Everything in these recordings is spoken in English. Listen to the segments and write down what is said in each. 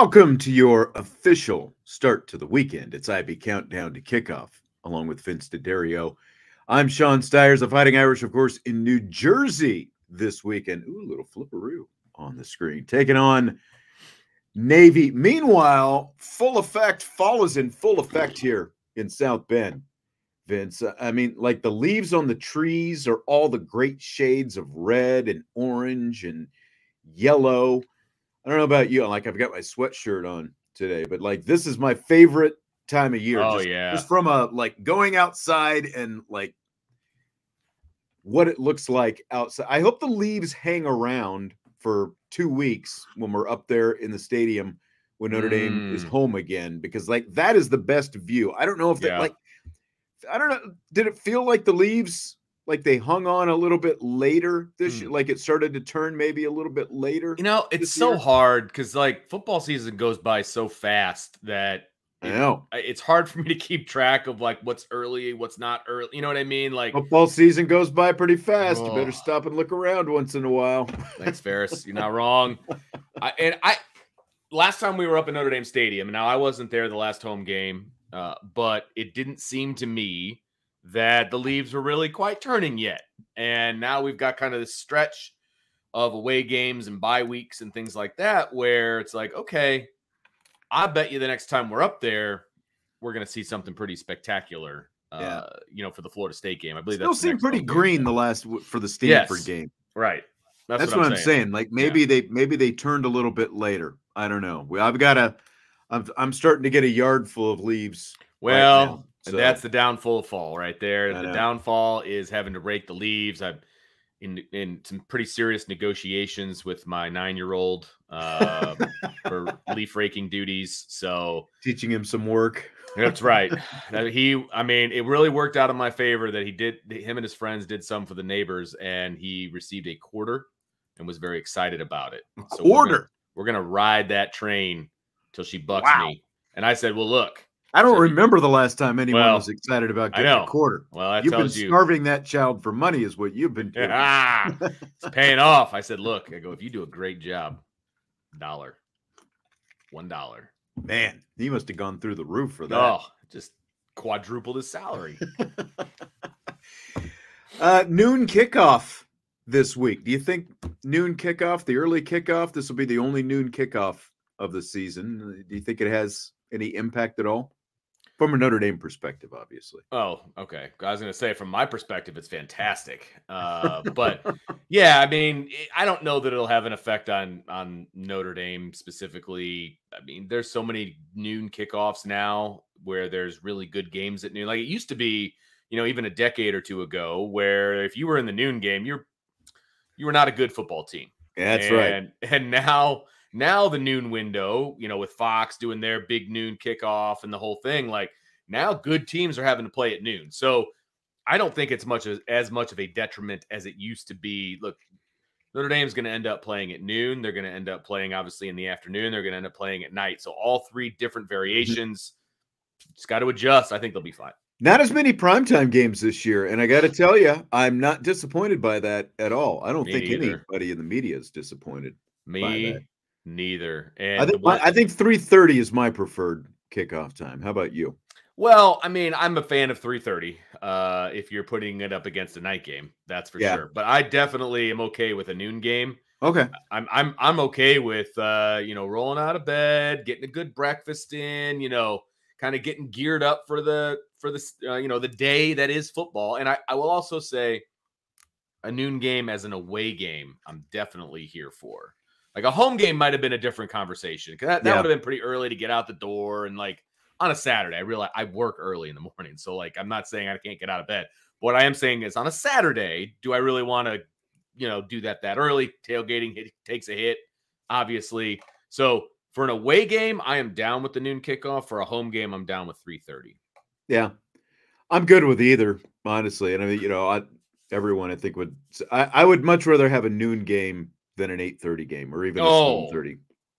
Welcome to your official start to the weekend. It's IB Countdown to Kickoff, along with Vince D'Addario. I'm Sean Stiers of Fighting Irish, of course, in New Jersey this weekend. Ooh, a little flipperoo on the screen. Taking on Navy. Meanwhile, fall is in full effect here in South Bend, Vince. I mean, like the leaves on the trees are all the great shades of red and orange and yellow. I don't know about you. Like, I've got my sweatshirt on today, but like, this is my favorite time of year. Oh, just from going outside and like what it looks like outside. I hope the leaves hang around for 2 weeks when we're up there in the stadium when Notre Dame is home again, because like that is the best view. I don't know if I don't know. Did it feel like the leaves, like they hung on a little bit later this year? Like it started to turn maybe a little bit later? You know, it's so hard because like football season goes by so fast that I know it's hard for me to keep track of like what's early, what's not early. You know what I mean? Like football season goes by pretty fast. You better stop and look around once in a while. Thanks, Ferris. You're not wrong. Last time we were up in Notre Dame Stadium, and now I wasn't there the last home game, but it didn't seem to me that the leaves were really quite turning yet. And now we've got kind of this stretch of away games and bye weeks and things like that, where it's like, okay, I bet you the next time we're up there, we're going to see something pretty spectacular, for the Florida State game. I believe still seemed pretty green for the Stanford game. Right. That's what I'm saying. Like maybe they turned a little bit later. I don't know. I'm starting to get a yard full of leaves. Well, right now, so. And that's the downfall of fall right there. The downfall is having to rake the leaves. I'm in some pretty serious negotiations with my 9-year-old for leaf raking duties. So teaching him some work. That's right. It really worked out in my favor that him and his friends did some for the neighbors, and he received a quarter and was very excited about it. So we're gonna ride that train till she bucks me. And I said, well, look, I don't remember the last time anyone was excited about getting a quarter. Well, you've been starving that child for money is what you've been doing. It's paying off. I said, look, if you do a great job, $1. Man, he must have gone through the roof for that. Oh, just quadrupled his salary. Noon kickoff this week. Do you think noon kickoff, the early kickoff, this will be the only noon kickoff of the season? Do you think it has any impact at all? From a Notre Dame perspective, obviously. Oh, okay. I was going to say, from my perspective, it's fantastic. But yeah, I mean, I don't know that it'll have an effect on Notre Dame specifically. I mean, there's so many noon kickoffs now where there's really good games at noon. Like it used to be, even a decade or two ago, where if you were in the noon game, you were not a good football team. Yeah, that's right. And now the noon window, with Fox doing their big noon kickoff and the whole thing, like now good teams are having to play at noon. So I don't think it's as much of a detriment as it used to be. Look, Notre Dame's going to end up playing at noon. They're going to end up playing, obviously, in the afternoon. They're going to end up playing at night. So all three different variations. Just got to adjust. I think they'll be fine. Not as many primetime games this year. And I got to tell you, I'm not disappointed by that at all. I don't think anybody in the media is disappointed. Me neither. And I think 3:30 is my preferred kickoff time. How about you? Well, I mean, I'm a fan of 3:30. If you're putting it up against a night game, that's for sure. But I definitely am okay with a noon game. Okay. I'm okay with rolling out of bed, getting a good breakfast in, kind of getting geared up for the day that is football. And I will also say a noon game as an away game, I'm definitely here for. Like a home game might have been a different conversation because that would have been pretty early to get out the door. And like on a Saturday, I realize I work early in the morning. So like, I'm not saying I can't get out of bed. But what I am saying is on a Saturday, do I really want to, do that early? Tailgating takes a hit, obviously. So for an away game, I am down with the noon kickoff. For a home game, I'm down with 3:30. Yeah, I'm good with either, honestly. And I mean, everyone I think I would much rather have a noon game than an 8:30 game or even a 7:30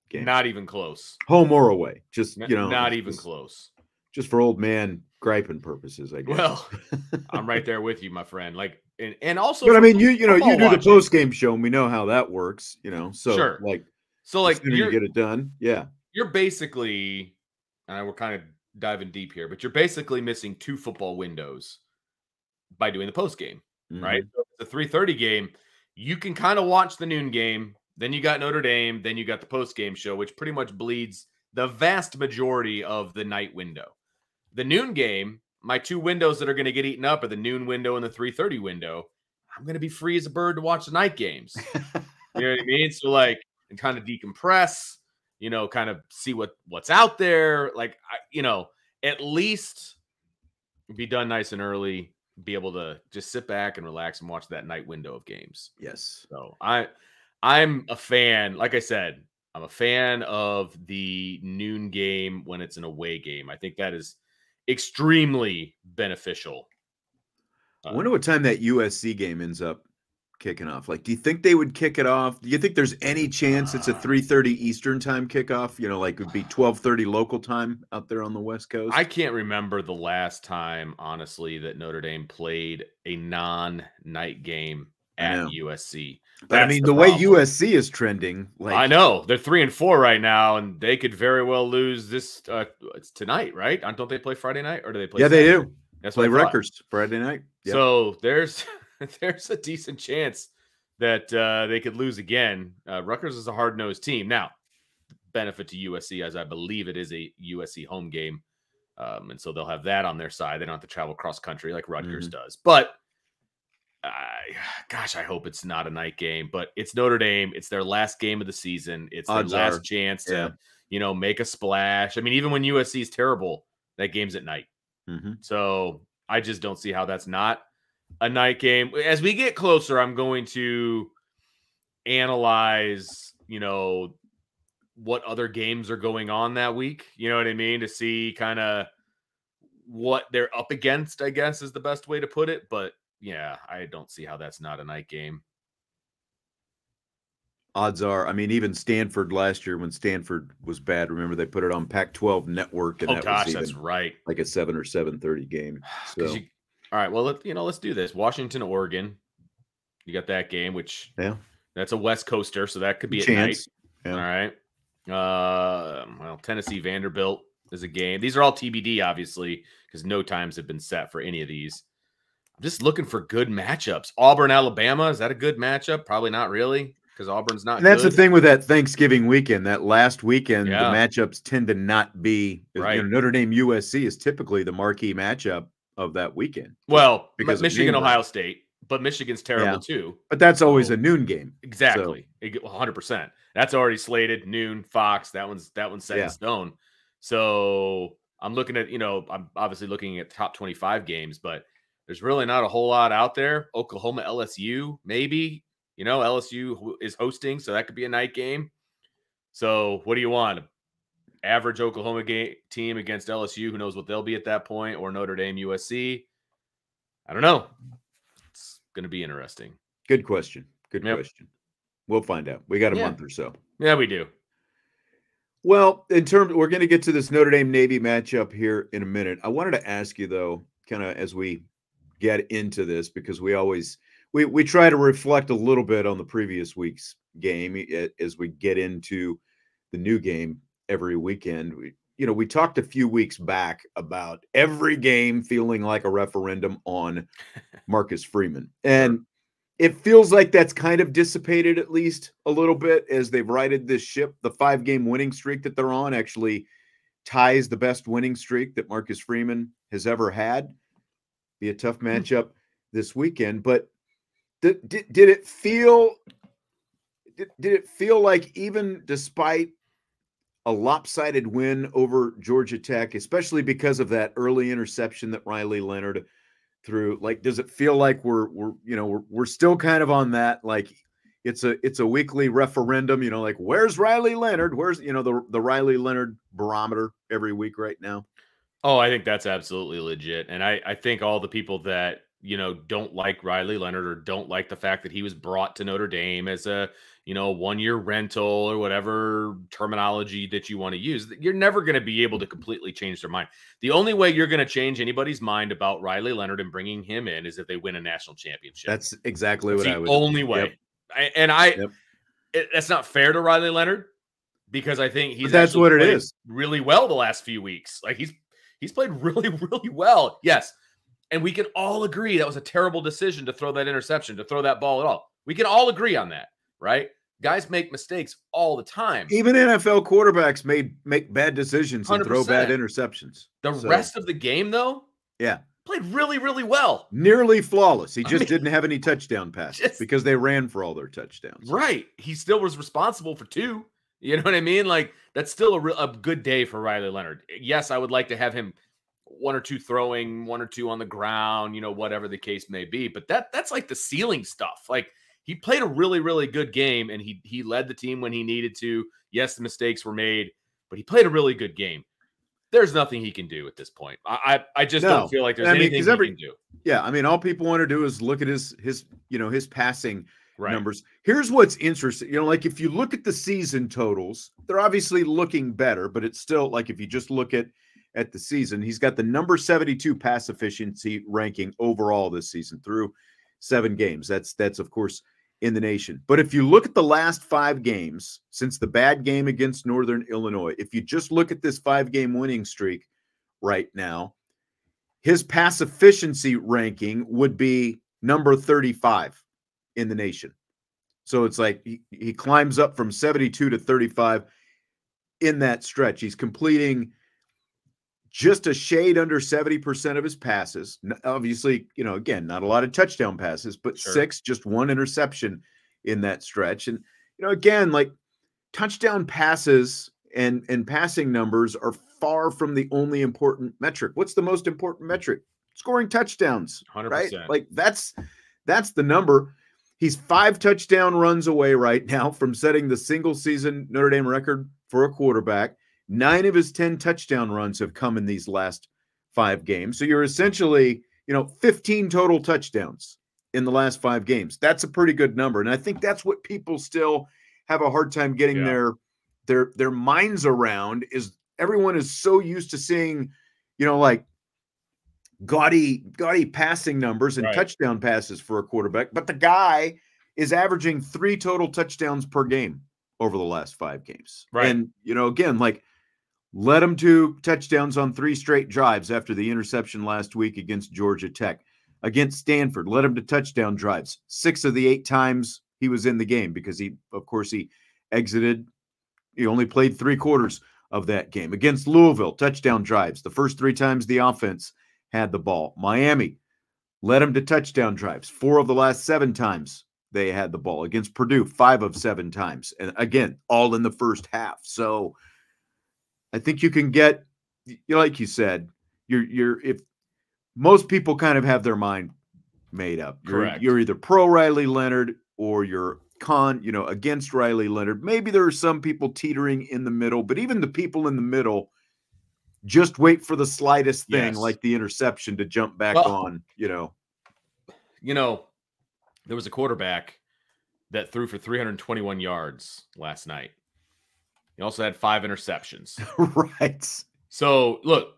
game. Not even close. Home or away, just not even close. Just for old man griping purposes, I guess. Well, I'm right there with you, my friend. Like, and also, but I mean, you do the post game show, and we know how that works. So sure. like So like you get it done. Yeah. you're basically, and we're kind of diving deep here, but you're basically missing 2 football windows by doing the post game, right? So if it's a 3:30 game, you can kind of watch the noon game. Then you got Notre Dame. Then you got the post game show, which pretty much bleeds the vast majority of the night window. The noon game, my 2 windows that are going to get eaten up are the noon window and the 3:30 window. I'm going to be free as a bird to watch the night games. You know what I mean? So like, and kind of decompress, kind of see what's out there. Like, at least be done nice and early, be able to just sit back and relax and watch that night window of games. Yes. So I'm a fan. Like I said, I'm a fan of the noon game when it's an away game. I think that is extremely beneficial. I wonder what time that USC game ends up kicking off. Like, do you think they would kick it off? Do you think there's any chance it's a 3:30 Eastern time kickoff? Like it would be 12:30 local time out there on the West Coast? I can't remember the last time, honestly, that Notre Dame played a non-night game at USC. But I mean, the way USC is trending, like I know they're 3-4 right now, and they could very well lose this. It's tonight, right? Don't they play Friday night, or do they play? Yeah, Saturday? They do. That's play Rutgers Friday night. Yep. So there's a decent chance that they could lose again. Rutgers is a hard-nosed team. Now, benefit to USC, as I believe it is a USC home game, and so they'll have that on their side. They don't have to travel cross country like Rutgers does, but. Gosh, I hope it's not a night game, but it's Notre Dame. It's their last game of the season. It's their last chance to, make a splash. I mean, even when USC is terrible, that game's at night. So I just don't see how that's not a night game. As we get closer, I'm going to analyze, what other games are going on that week. You know what I mean? To see kind of what they're up against, I guess is the best way to put it. But yeah, I don't see how that's not a night game. Odds are, I mean, even Stanford last year when Stanford was bad, remember they put it on Pac-12 Network, and that's right, like a 7 or 7:30 game. So, all right, well, let's do this. Washington, Oregon, you got that game, which that's a West Coaster, so that could be at night. Yeah. All right. Well, Tennessee, Vanderbilt is a game. These are all TBD, obviously, because no times have been set for any of these. I'm just looking for good matchups. Auburn, Alabama, is that a good matchup? Probably not really, because Auburn's not. And that's the thing with that Thanksgiving weekend. That last weekend, the matchups tend to not be right. Notre Dame USC is typically the marquee matchup of that weekend. Well, because Michigan, Ohio State, but Michigan's terrible too. But that's always a noon game. Exactly, 100%. That's already slated noon. Fox. That one's set in stone. So I'm looking at I'm obviously looking at top 25 games, but. There's really not a whole lot out there. Oklahoma, LSU, maybe. LSU is hosting, so that could be a night game. So what do you want? Average Oklahoma team against LSU, who knows what they'll be at that point, or Notre Dame, USC? I don't know. It's going to be interesting. Good question. Good question. We'll find out. We got a month or so. Yeah, we do. Well, we're going to get to this Notre Dame Navy matchup here in a minute. I wanted to ask you, though, kind of as we get into this, because we try to reflect a little bit on the previous week's game as we get into the new game every weekend. We talked a few weeks back about every game feeling like a referendum on Marcus Freeman, and it feels like that's kind of dissipated at least a little bit as they've righted this ship. The 5-game winning streak that they're on actually ties the best winning streak that Marcus Freeman has ever had. Be a tough matchup this weekend, but did it feel like, even despite a lopsided win over Georgia Tech, especially because of that early interception that Riley Leonard threw, like, does it feel like we're still kind of on that, like it's a weekly referendum, like, where's Riley Leonard? Where's the Riley Leonard barometer every week right now? Oh, I think that's absolutely legit. And I think all the people that, don't like Riley Leonard or don't like the fact that he was brought to Notre Dame as a, 1-year rental or whatever terminology that you want to use, you're never going to be able to completely change their mind. The only way you're going to change anybody's mind about Riley Leonard and bringing him in is if they win a national championship. That's exactly what I would. The only way. Yep. That's not fair to Riley Leonard. because I think he's that's what it is. Really well the last few weeks. Like he's played really, really well. Yes. And we can all agree that was a terrible decision to throw that interception, to throw that ball at all. We can all agree on that, right? Guys make mistakes all the time. Even NFL quarterbacks make bad decisions and 100%. throw bad interceptions. The rest of the game, though, played really, really well. Nearly flawless. He just didn't have any touchdown passes because they ran for all their touchdowns. Right. He still was responsible for 2. You know what I mean? Like, that's still a good day for Riley Leonard. Yes, I would like to have him 1 or 2 throwing, 1 or 2 on the ground, you know, whatever the case may be. But that's like the ceiling stuff. Like, he played a really, really good game, and he led the team when he needed to. Yes, the mistakes were made, but he played a really good game. There's nothing he can do at this point. I just don't feel like there's anything he can do. Yeah, I mean, all people want to do is look at his passing numbers. Here's what's interesting. You know, like if you look at the season totals, they're obviously looking better, but it's still like if you just look at the season, he's got the number 72 pass efficiency ranking overall this season through 7 games. That's of course in the nation. But if you look at the last 5 games since the bad game against Northern Illinois, if you just look at this 5-game winning streak right now, his pass efficiency ranking would be number 35 in the nation. So it's like he climbs up from 72 to 35 in that stretch. He's completing just a shade under 70% of his passes. Obviously, you know, again, not a lot of touchdown passes, but 6, just 1 interception in that stretch. And, you know, again, like touchdown passes and passing numbers are far from the only important metric. What's the most important metric? Scoring touchdowns, 100%. right? Like that's the number. He's 5 touchdown runs away right now from setting the single season Notre Dame record for a quarterback. 9 of his 10 touchdown runs have come in these last 5 games. So you're essentially, you know, 15 total touchdowns in the last 5 games. That's a pretty good number. And I think that's what people still have a hard time getting their minds around, is everyone is so used to seeing, you know, like gaudy passing numbers and touchdown passes for a quarterback. But the guy is averaging 3 total touchdowns per game over the last 5 games. Right. And, you know, again, like, led him to touchdowns on 3 straight drives after the interception last week against Georgia Tech. Against Stanford, led him to touchdown drives 6 of the 8 times he was in the game, because he exited. He only played 3 quarters of that game. Against Louisville, touchdown drives the first 3 times the offense had the ball. Miami led him to touchdown drives 4 of the last 7 times they had the ball. Against Purdue, 5 of 7 times. And again, all in the first half. So I think you can get, you know, like you said, if most people kind of have their mind made up. Correct. You're either pro Riley Leonard or you're against Riley Leonard. Maybe there are some people teetering in the middle, but even the people in the middle just wait for the slightest thing, like the interception, to jump back on, you know. You know, there was a quarterback that threw for 321 yards last night. He also had 5 interceptions. Right. So, look,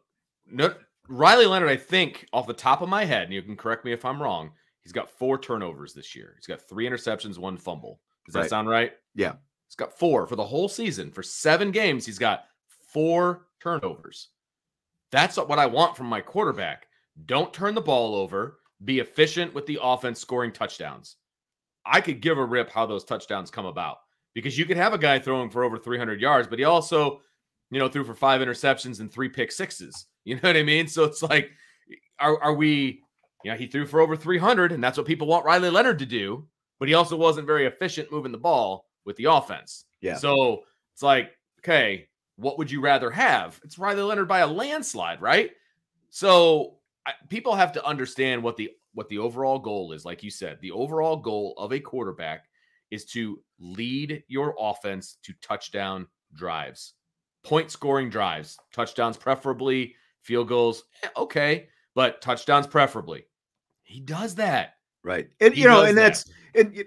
Riley Leonard, I think, off the top of my head, and you can correct me if I'm wrong, he's got 4 turnovers this year. He's got 3 interceptions, 1 fumble. Does that sound right? Yeah. He's got 4 for the whole season. For 7 games, he's got 4 turnovers. That's what I want from my quarterback. Don't turn the ball over. Be efficient with the offense, scoring touchdowns. I could give a rip how those touchdowns come about, because you could have a guy throwing for over 300 yards, but he also, you know, threw for 5 interceptions and 3 pick sixes. You know what I mean? So it's like, are we, you know, he threw for over 300, and that's what people want Riley Leonard to do, but he also wasn't very efficient moving the ball with the offense. Yeah. So it's like, okay, what would you rather have? It's Riley Leonard by a landslide, right? So people have to understand what the overall goal is. Like you said, the overall goal of a quarterback is to lead your offense to touchdown drives, point scoring drives, touchdowns preferably, field goals, okay, but touchdowns preferably. He does that. Right. And, you know, and that's in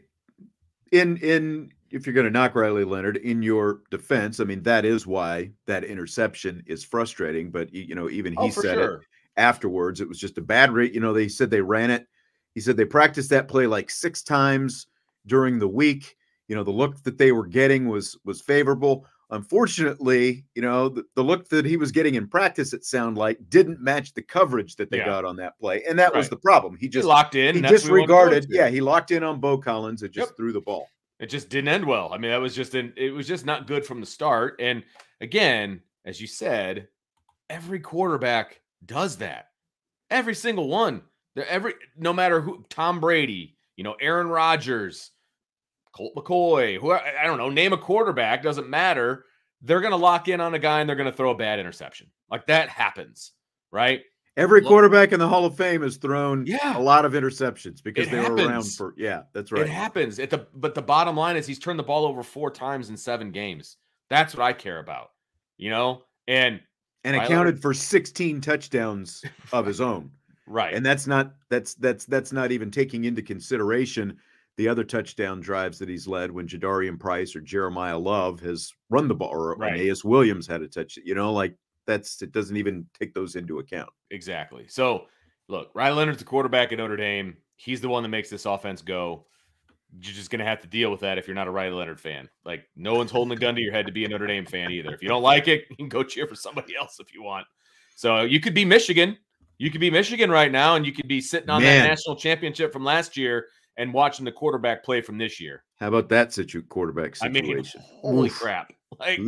if you're going to knock Riley Leonard, in your defense, I mean, that is why that interception is frustrating. But, you know, even he said it afterwards. It was just a bad rate. You know, they said they ran it. He said they practiced that play like 6 times during the week. You know, the look that they were getting was favorable. unfortunately, the look that he was getting in practice, it sounded like, didn't match the coverage that they got on that play. And that was the problem. He locked in. He disregarded. Yeah, he locked in on Bo Collins and just threw the ball. It just didn't end well. I mean, it was just not good from the start. And again, as you said, every quarterback does that. Every single one. No matter who, Tom Brady, Aaron Rodgers, Colt McCoy, who I don't know, name a quarterback, doesn't matter. They're going to lock in on a guy and they're going to throw a bad interception. Like that happens, right? Every quarterback in the Hall of Fame has thrown a lot of interceptions because they were around for. Yeah, that's right. It happens. But the bottom line is he's turned the ball over 4 times in 7 games. That's what I care about, and accounted for 16 touchdowns of his own. Right. And that's not even taking into consideration the other touchdown drives that he's led when Jadarian Price or Jeremiah Love has run the ball, or Aeneas Williams had a touch. It doesn't even take those into account. Exactly. So look, Riley Leonard's the quarterback at Notre Dame. He's the one that makes this offense go. You're just going to have to deal with that if you're not a Riley Leonard fan. Like, no one's holding a gun to your head to be a Notre Dame fan either. If you don't like it, you can go cheer for somebody else if you want. So you could be Michigan. You could be Michigan right now, and you could be sitting on that national championship from last year and watching the quarterback play from this year. How about that quarterback situation? I mean, holy crap. Like,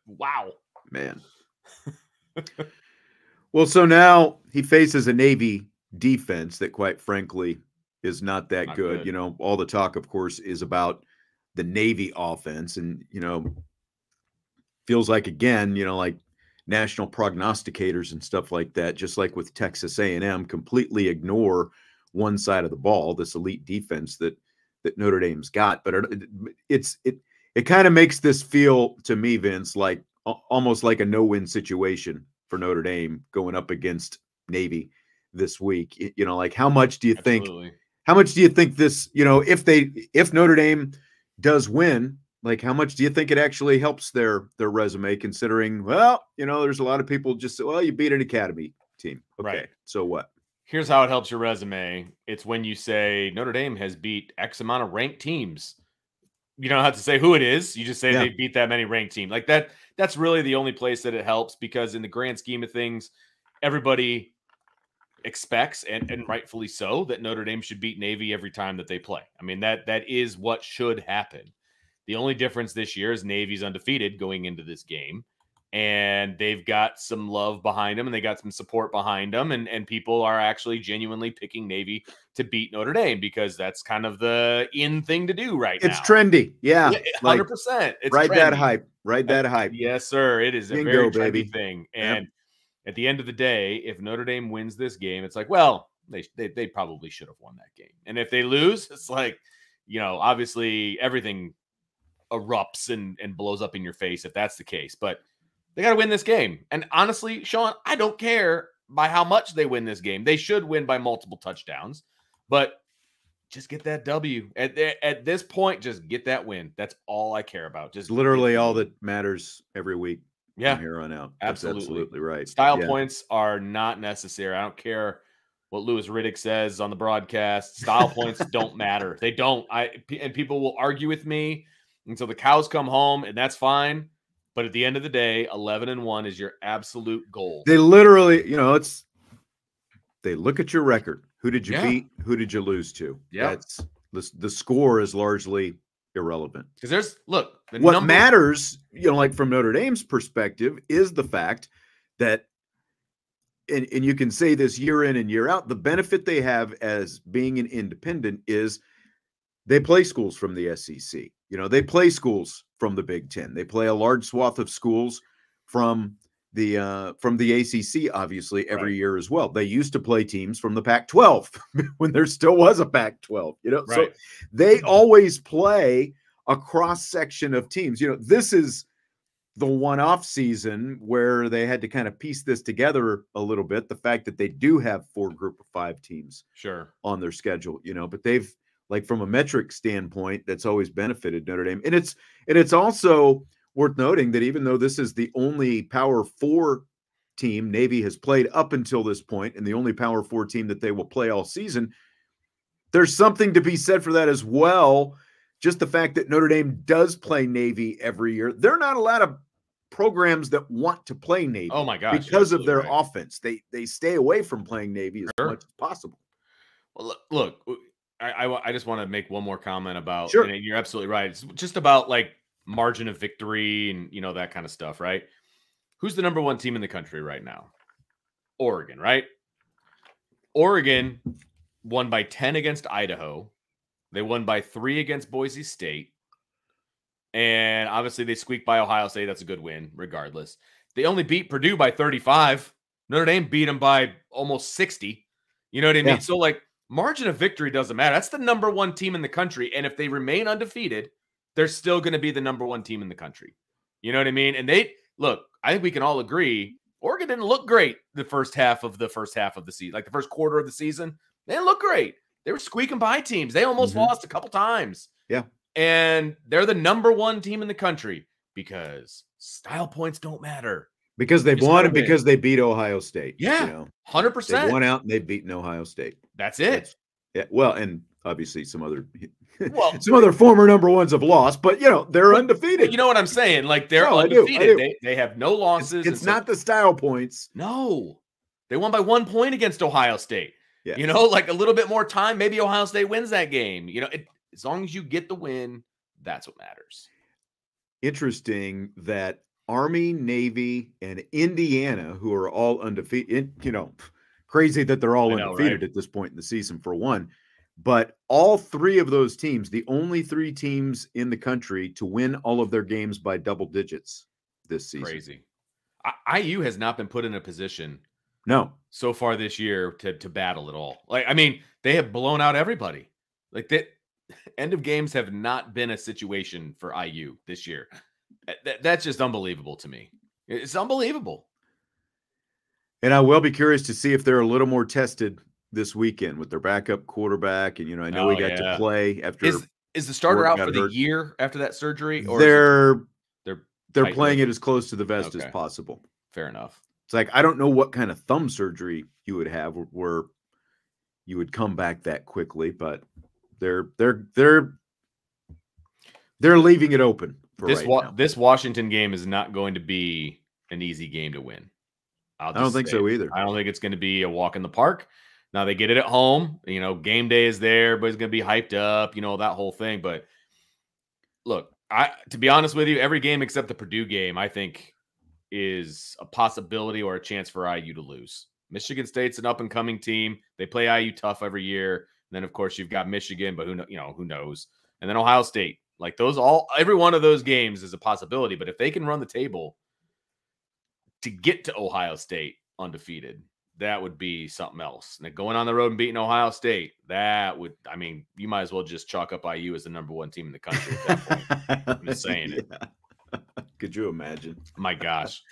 wow. Man. Well, so now he faces a Navy defense that, quite frankly, is not that good. All the talk, of course, is about the Navy offense. And, feels like, again, like national prognosticators and stuff like that, just like with Texas A&M, completely ignore one side of the ball, this elite defense that Notre Dame's got. But it kind of makes this feel to me, Vince, like almost like a no-win situation for Notre Dame going up against Navy this week. Like how much do you think this, if Notre Dame does win, like how much do you think it actually helps their resume, considering, there's a lot of people just say, well, you beat an academy team. Okay, right. So what? Here's how it helps your resume. It's when you say Notre Dame has beat X amount of ranked teams. You don't have to say who it is. You just say they beat that many ranked teams. Like that. That's really the only place that it helps, because in the grand scheme of things, everybody expects, and rightfully so, that Notre Dame should beat Navy every time that they play. I mean, that is what should happen. The only difference this year is Navy's undefeated going into this game, and they've got some love behind them, and they got some support behind them, and people are actually genuinely picking Navy to beat Notre Dame because that's kind of the in thing to do right now. It's trendy. Yeah. 100%. It's ride trendy. That hype. Ride that hype. Yes, sir. It is a very trendy thing. And at the end of the day, if Notre Dame wins this game, it's like, well, they probably should have won that game. And if they lose, it's like, obviously everything erupts and blows up in your face if that's the case. But they got to win this game. And honestly, Sean, I don't care by how much they win this game. They should win by multiple touchdowns, but just get that W. At this point, just get that win. That's all I care about. Just literally all that matters every week. Yeah. From here on out. Absolutely. That's absolutely right. Style points are not necessary. I don't care what Louis Riddick says on the broadcast. Style points don't matter. They don't. And people will argue with me until the cows come home, and that's fine. But at the end of the day, 11-1 is your absolute goal. They literally, they look at your record. Who did you beat? Who did you lose to? Yeah. That's the score is largely irrelevant. Because what matters, like from Notre Dame's perspective, is the fact that, and you can say this year in and year out, the benefit they have as being an independent is they play schools from the SEC. They play schools from the Big Ten. They play a large swath of schools from the ACC, obviously, every year as well. They used to play teams from the Pac-12 when there still was a Pac-12. So they always play a cross section of teams. This is the one-off season where they had to kind of piece this together a little bit. The fact that they do have 4 group of 5 teams on their schedule, but they've, like, from a metric standpoint, that's always benefited Notre Dame. And it's also worth noting that even though this is the only Power 4 team Navy has played up until this point, and the only Power 4 team that they will play all season, there's something to be said for that as well, just the fact that Notre Dame does play Navy every year. There are not a lot of programs that want to play Navy. Oh my gosh, because of their right. offense. They stay away from playing Navy as much as possible. Well, look, I just want to make one more comment about, Sure. and you're absolutely right. It's just about like margin of victory and, you know, that kind of stuff, right? Who's the number one team in the country right now? Oregon, right? Oregon won by 10 against Idaho. They won by 3 against Boise State. And obviously they squeaked by Ohio State. That's a good win, regardless. They only beat Purdue by 35. Notre Dame beat them by almost 60. You know what I mean? Yeah. So, like, margin of victory doesn't matter. That's the number one team in the country. And if they remain undefeated, they're still going to be the number one team in the country. You know what I mean? And look, I think we can all agree, Oregon didn't look great the first half of the season. Like the first quarter of the season, they didn't look great. They were squeaking by teams. They almost lost a couple times. Yeah. And they're the number one team in the country because style points don't matter. Because they've won and because they beat Ohio State. Yeah, you know? 100%. They won out and they've beaten Ohio State. That's it. Yeah. Well, and obviously some other former number ones have lost, but you know, they're undefeated. But you know what I'm saying? Like they're undefeated. I do. They have no losses. It's not the style points. No. They won by 1 point against Ohio State. Yeah. You know, like a little bit more time, maybe Ohio State wins that game. You know, as long as you get the win, that's what matters. Interesting that Army, Navy, and Indiana, who are all undefeated, you know, crazy that they're all undefeated at this point in the season for one. But all 3 of those teams, the only 3 teams in the country to win all of their games by double digits this season. Crazy. IU has not been put in a position so far this year to battle at all. Like, I mean, they have blown out everybody. Like that end of games have not been a situation for IU this year. That's just unbelievable to me. It's unbelievable. And I will be curious to see if they're a little more tested this weekend with their backup quarterback. And, you know, I know he got to play after. Is the starter out for the year after that surgery? Or they're playing it as close to the vest as possible. Fair enough. It's like, I don't know what kind of thumb surgery you would have where you would come back that quickly, but they're leaving it open. This Washington game is not going to be an easy game to win. I don't think so either. I don't think it's going to be a walk in the park. Now they get it at home. You know, game day is there, but it's going to be hyped up, you know, that whole thing. But look, to be honest with you, every game except the Purdue game, I think is a possibility or a chance for IU to lose. Michigan State's an up-and-coming team. They play IU tough every year. And then, of course, you've got Michigan, but who knows? And then Ohio State. Like every one of those games is a possibility. But if they can run the table to get to Ohio State undefeated, that would be something else. Now, going on the road and beating Ohio State, you might as well just chalk up IU as the number one team in the country at that point. I'm just saying it. Could you imagine? My gosh.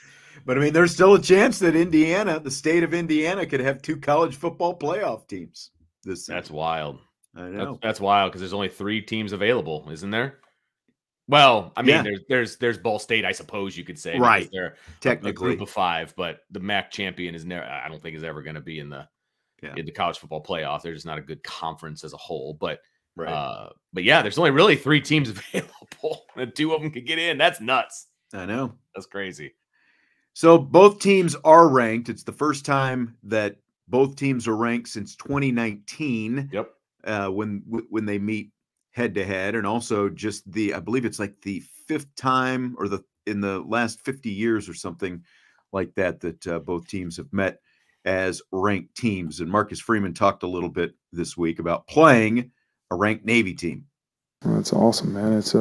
But I mean, there's still a chance that the state of Indiana, could have 2 college football playoff teams this season. That's wild. I know. That's wild because there's only 3 teams available, isn't there? Well, I mean, there's Ball State, I suppose you could say, right? They're technically a group of 5, but the MAC champion I don't think is ever going to be in the college football playoff. They're just not a good conference as a whole. But yeah, there's only really 3 teams available, and 2 of them could get in. That's nuts. I know. That's crazy. So both teams are ranked. It's the first time that both teams are ranked since 2019. Yep. When they meet head to head, and also just I believe it's like the 5th time or in the last 50 years or something like that both teams have met as ranked teams. And Marcus Freeman talked a little bit this week about playing a ranked Navy team. That's awesome, man. It's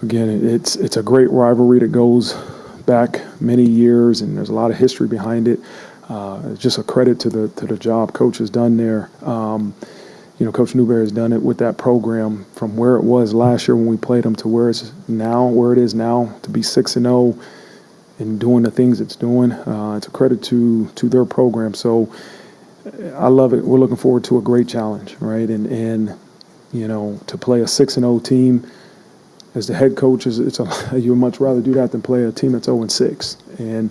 it's a great rivalry that goes back many years, and there's a lot of history behind it. It's just a credit to the job Coach has done there. Coach Newberry has done it with that program from where it was last year when we played them to where it is now, to be 6-0 and doing the things it's doing. It's a credit to their program. So I love it. We're looking forward to a great challenge, right? And to play a 6-0 team as the head coach you would much rather do that than play a team that's 0-6. And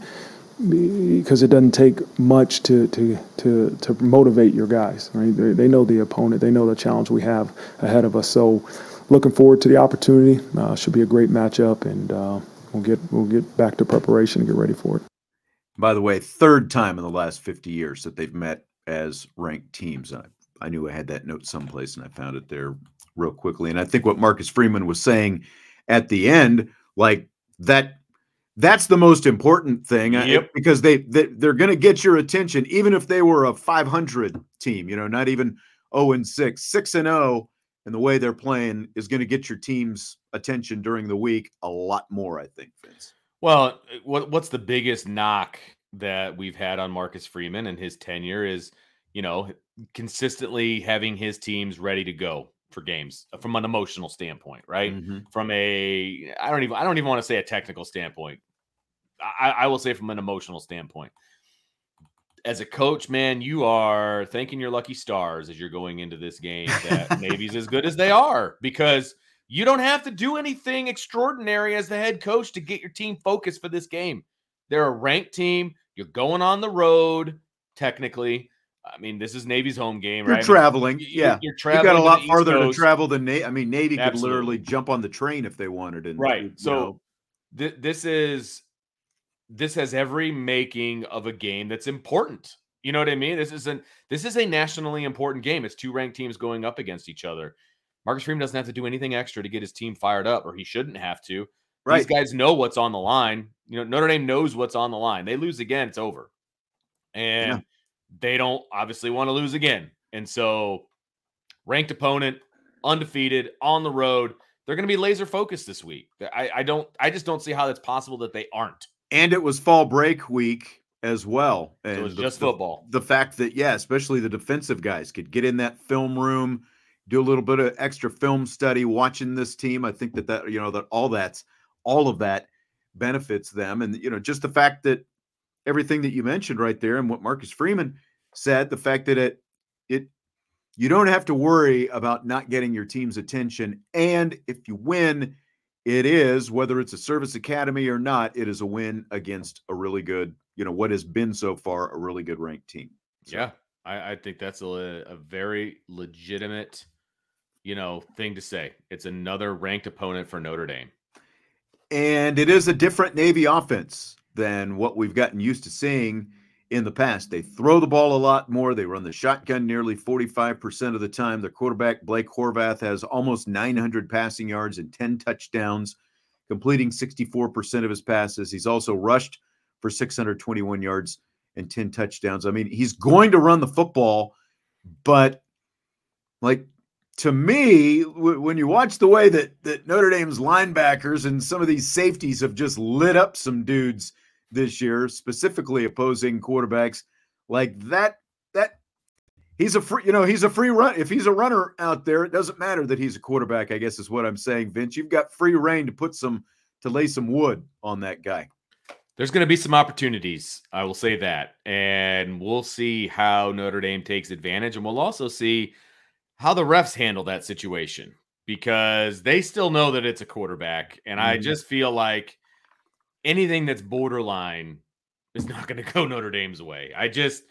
because it doesn't take much to motivate your guys, right? They know the opponent, they know the challenge we have ahead of us. So looking forward to the opportunity. Should be a great matchup, and we'll get back to preparation and get ready for it. By the way, third time in the last 50 years that they've met as ranked teams. I knew I had that note someplace, and I found it there real quickly. And I think what Marcus Freeman was saying at the end, like that's the most important thing. Yep. Because they're going to get your attention, even if they were a 500 team, not even 0-6, 6-0, and the way they're playing is going to get your team's attention during the week a lot more, I think, Vince. Well, what's the biggest knock that we've had on Marcus Freeman and his tenure is, consistently having his teams ready to go for games from an emotional standpoint, right? Mm-hmm. From I don't even want to say a technical standpoint. I will say from an emotional standpoint. As a coach, man, you are thanking your lucky stars as you're going into this game that Navy's as good as they are, because you don't have to do anything extraordinary as the head coach to get your team focused for this game. They're a ranked team. You're going on the road, technically. I mean, this is Navy's home game, right? You're traveling. You're traveling. You've got a lot farther to travel than Navy. I mean, Navy Absolutely. could literally jump on the train if they wanted. And, right. So this has every making of a game that's important. You know what I mean? This is a nationally important game. It's two ranked teams going up against each other. Marcus Freeman doesn't have to do anything extra to get his team fired up, or he shouldn't have to. Right. These guys know what's on the line. Notre Dame knows what's on the line. They lose again, it's over. And they don't obviously want to lose again. And so ranked opponent, undefeated, on the road, they're going to be laser focused this week. I just don't see how that's possible that they aren't. And it was fall break week as well. And so it was just football. The fact that, especially the defensive guys could get in that film room, do a little bit of extra film study watching this team. I think that all of that benefits them. And, just the fact that everything that you mentioned right there and what Marcus Freeman said, the fact that you don't have to worry about not getting your team's attention. And if you win, it is, whether it's a service academy or not, it is a win against a really good, what has been so far a really good ranked team. So. Yeah, I think that's a very legitimate, thing to say. It's another ranked opponent for Notre Dame. And it is a different Navy offense than what we've gotten used to seeing in the past. They throw the ball a lot more. They run the shotgun nearly 45% of the time. Their quarterback, Blake Horvath, has almost 900 passing yards and 10 touchdowns, completing 64% of his passes. He's also rushed for 621 yards and 10 touchdowns. I mean, he's going to run the football, but to me, when you watch the way that Notre Dame's linebackers and some of these safeties have just lit up some dudes this year, specifically opposing quarterbacks like that he's a free run. If he's a runner out there, it doesn't matter that he's a quarterback, I guess is what I'm saying, Vince. You've got free reign to lay some wood on that guy. There's going to be some opportunities. I will say that. And we'll see how Notre Dame takes advantage. And we'll also see how the refs handle that situation, because they still know that it's a quarterback. And I just feel like anything that's borderline is not going to go Notre Dame's way. I just,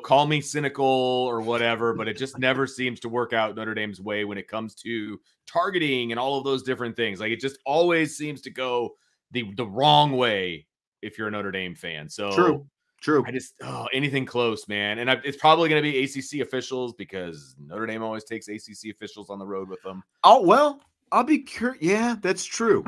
call me cynical or whatever, but it just never seems to work out Notre Dame's way when it comes to targeting and all of those different things. Like, it just always seems to go the wrong way if you're a Notre Dame fan. So True. I just, anything close, man. And it's probably going to be ACC officials, because Notre Dame always takes ACC officials on the road with them. Oh, well, I'll be curious. Yeah, that's true.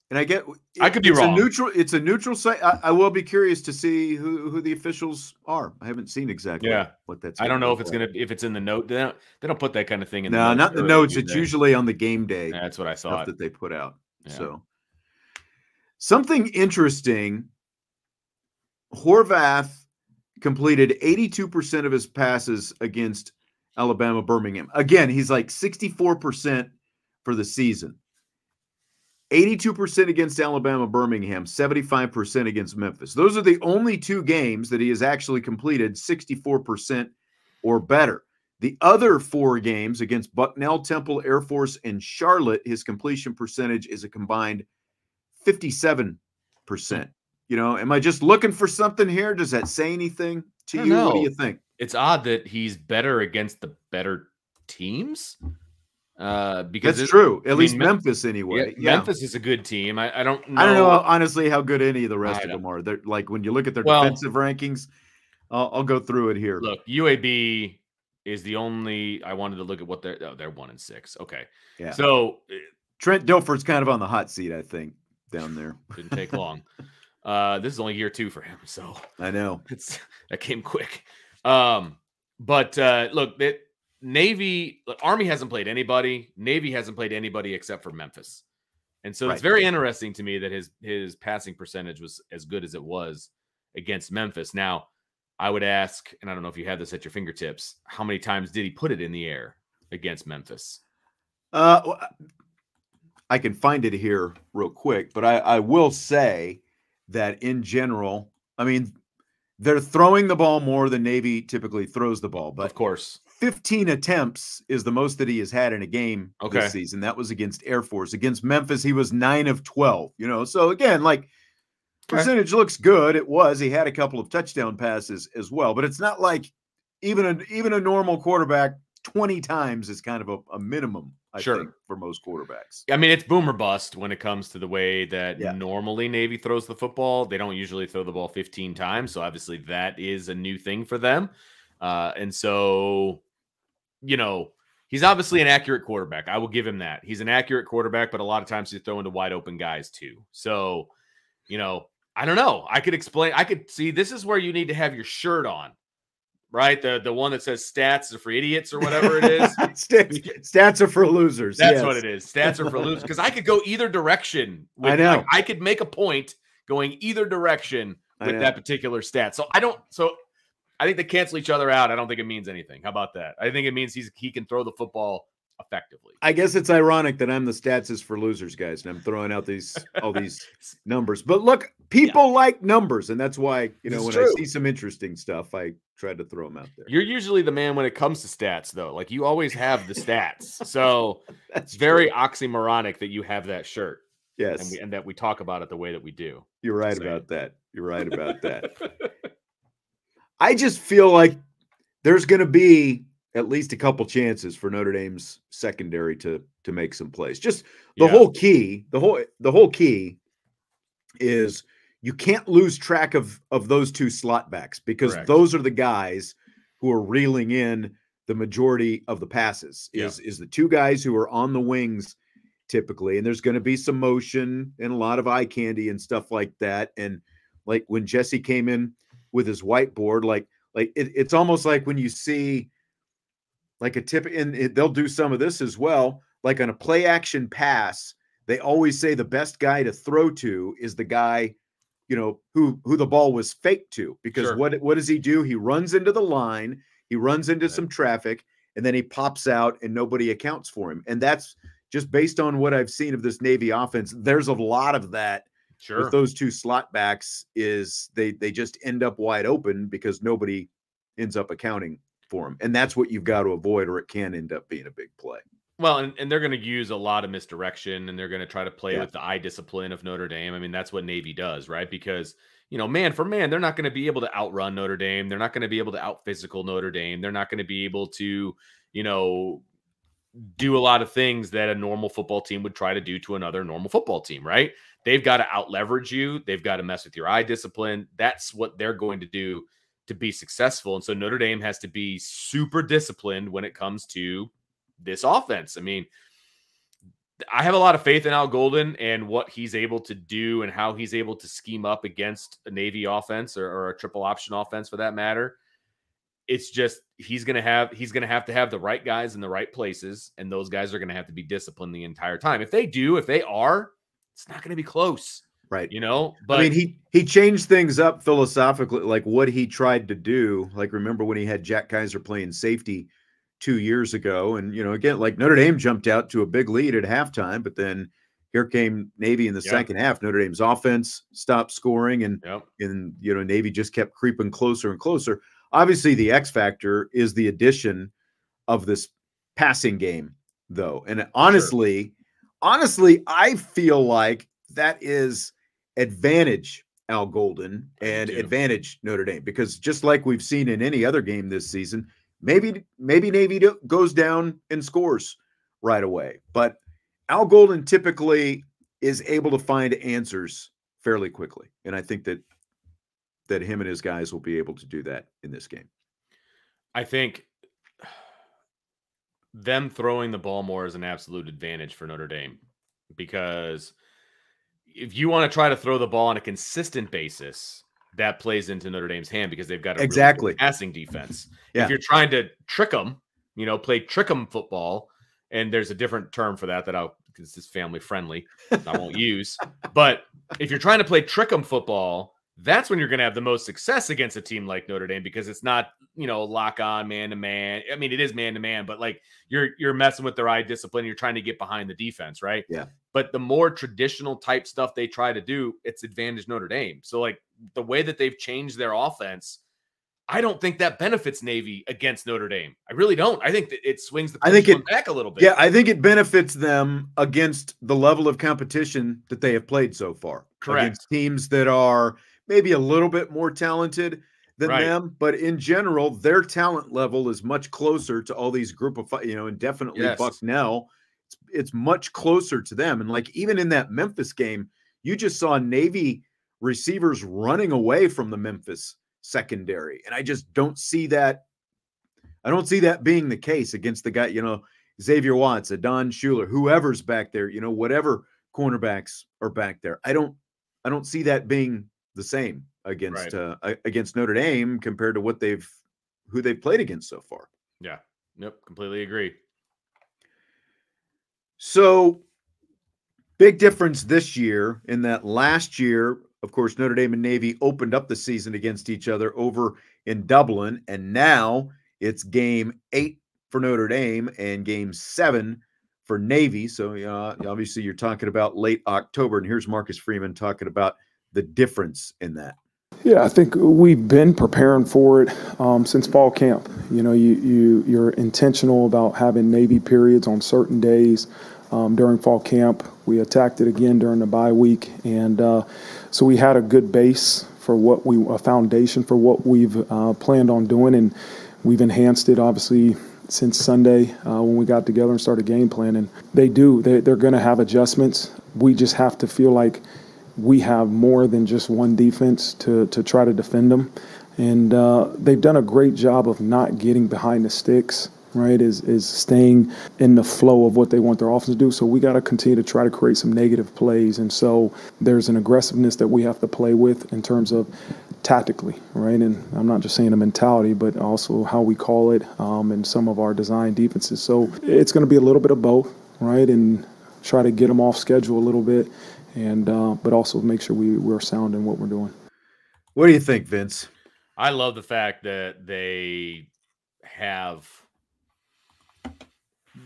And I could be wrong. It's a neutral site. I will be curious to see who the officials are. I haven't seen exactly what that's. I don't know if it's in the note. They don't put that kind of thing in. No, not the notes. It's usually on the game day. That's what I thought that they put out. Yeah. So something interesting. Horvath completed 82% of his passes against Alabama Birmingham. Again, he's like 64% for the season. 82% against Alabama Birmingham, 75% against Memphis. Those are the only two games that he has actually completed 64% or better. The other four games against Bucknell, Temple, Air Force, and Charlotte, his completion percentage is a combined 57%. Am I just looking for something here? Does that say anything to you? What do you think? It's odd that he's better against the better teams. Because that's true. At least mean, Memphis anyway. Yeah. Memphis is a good team. I don't know. I don't know honestly how good any of the rest of them are. They're like when you look at their defensive rankings. I'll go through it here. Look, UAB is the only. I wanted to look at what they're 1-6. Okay, yeah. So Trent Dilfer's kind of on the hot seat, I think, down there. Didn't take long. This is only year 2 for him, so I know that came quick. But look, Navy, Army hasn't played anybody. Navy hasn't played anybody except for Memphis, and so it's very interesting to me that his passing percentage was as good as it was against Memphis. Now, I would ask, and I don't know if you have this at your fingertips, how many times did he put it in the air against Memphis? I can find it here real quick, but I will say that in general, I mean, they're throwing the ball more than Navy typically throws the ball. But of course, 15 attempts is the most that he has had in a game this season. That was against Air Force. Against Memphis, he was 9 of 12. So again, like, percentage looks good. It was. He had a couple of touchdown passes as well, but it's not like even a normal quarterback 20 times is kind of a minimum, I think, for most quarterbacks. I mean, it's boom or bust when it comes to the way that normally Navy throws the football. They don't usually throw the ball 15 times, so obviously that is a new thing for them. And so, he's obviously an accurate quarterback. I will give him that. He's an accurate quarterback, but a lot of times he's throwing to wide open guys too. So, I don't know. I could see this is where you need to have your shirt on, right? The one that says stats are for idiots or whatever it is. Stats are for losers. That's what it is. Stats are for losers. Because I could go either direction. I know. I could make a point going either direction with that particular stat. So I think they cancel each other out. I don't think it means anything. How about that? I think it means he can throw the football effectively. I guess it's ironic that I'm the stats is for losers guys, and I'm throwing out all these numbers. But look, people like numbers, and that's why when I see some interesting stuff, I try to throw them out there. You're usually the man when it comes to stats, though. Like, you always have the stats, so that's very oxymoronic that you have that shirt. Yes, and that we talk about it the way that we do. You're right about that. You're right about that. I just feel like there's going to be at least a couple chances for Notre Dame's secondary to make some plays. Just the whole key is you can't lose track of those two slot backs, because those are the guys who are reeling in the majority of the passes. Is the two guys who are on the wings typically, and there's going to be some motion and a lot of eye candy and stuff like that. And like when Jesse came in with his whiteboard, like it's almost like when you see like a tip, and they'll do some of this as well. Like on a play action pass, they always say the best guy to throw to is the guy, who the ball was faked to, because what does he do? He runs into the line, he runs into some traffic, and then he pops out and nobody accounts for him. And that's just based on what I've seen of this Navy offense. There's a lot of that with those two slot backs. Is they just end up wide open because nobody ends up accounting for him. And that's what you've got to avoid, or it can end up being a big play. Well, and they're going to use a lot of misdirection, and they're going to try to play with the eye discipline of Notre Dame. I mean, that's what Navy does, right? Because, man for man, they're not going to be able to outrun Notre Dame. They're not going to be able to out-physical Notre Dame. They're not going to be able to, do a lot of things that a normal football team would try to do to another normal football team, right? They've got to out-leverage you. They've got to mess with your eye discipline. That's what they're going to do to be successful. And so Notre Dame has to be super disciplined when it comes to this offense. I mean, I have a lot of faith in Al Golden and what he's able to do and how he's able to scheme up against a Navy offense or a triple option offense for that matter. It's just he's going to have to have the right guys in the right places, and those guys are going to have to be disciplined the entire time. If they are, it's not going to be close. Right. But I mean, he changed things up philosophically, like what he tried to do. Like, remember when he had Jack Kaiser playing safety 2 years ago, and, again, like Notre Dame jumped out to a big lead at halftime, but then here came Navy in the second half. Notre Dame's offense stopped scoring, and Navy just kept creeping closer and closer. Obviously, the X factor is the addition of this passing game, though. And honestly, I feel like that is advantage Al Golden and advantage Notre Dame, because just like we've seen in any other game this season, maybe Navy goes down and scores right away. But Al Golden typically is able to find answers fairly quickly. And I think that him and his guys will be able to do that in this game. I think them throwing the ball more is an absolute advantage for Notre Dame, because if you want to try to throw the ball on a consistent basis, that plays into Notre Dame's hand because they've got a really good passing defense. Yeah. If you're trying to trick them, play trick 'em football, and there's a different term for that because it's family friendly, I won't use. But if you're trying to play trick 'em football, that's when you're going to have the most success against a team like Notre Dame, because it's not, lock on man to man. I mean, it is man to man, but like you're messing with their eye discipline. You're trying to get behind the defense, right? Yeah. But the more traditional type stuff they try to do, it's advantage Notre Dame. So like the way that they've changed their offense, I don't think that benefits Navy against Notre Dame. I really don't. I think that it swings the pendulum back a little bit. Yeah, I think it benefits them against the level of competition that they have played so far. Correct. Against teams that are maybe a little bit more talented than them, but in general, their talent level is much closer to all these group of, and definitely Bucknell. It's much closer to them. And like even in that Memphis game, you just saw Navy receivers running away from the Memphis secondary. And I just don't see that. I don't see that being the case against the guy, Xavier Watts, Adon Schuler, whoever's back there, whatever cornerbacks are back there. I don't see that being the same against Notre Dame compared to who they've played against so far. Yeah. Yep. Completely agree. So big difference this year in that last year, of course, Notre Dame and Navy opened up the season against each other over in Dublin, and now it's game 8 for Notre Dame and game 7 for Navy. So obviously you're talking about late October, and here's Marcus Freeman talking about the difference in that. Yeah, I think we've been preparing for it since fall camp. You're intentional about having Navy periods on certain days during fall camp. We attacked it again during the bye week, and so we had a good base for a foundation for what we've planned on doing, and we've enhanced it obviously since Sunday when we got together and started game planning. They're going to have adjustments. We just have to feel like we have more than just one defense to try to defend them. And they've done a great job of not getting behind the sticks, right, is staying in the flow of what they want their offense to do. So we got to continue to try to create some negative plays. And so there's an aggressiveness that we have to play with in terms of tactically, right? And I'm not just saying a mentality, but also how we call it and some of our design defenses. So it's going to be a little bit of both, right, and try to get them off schedule a little bit, and but also make sure we're sound in what we're doing. What do you think, Vince? I love the fact that they have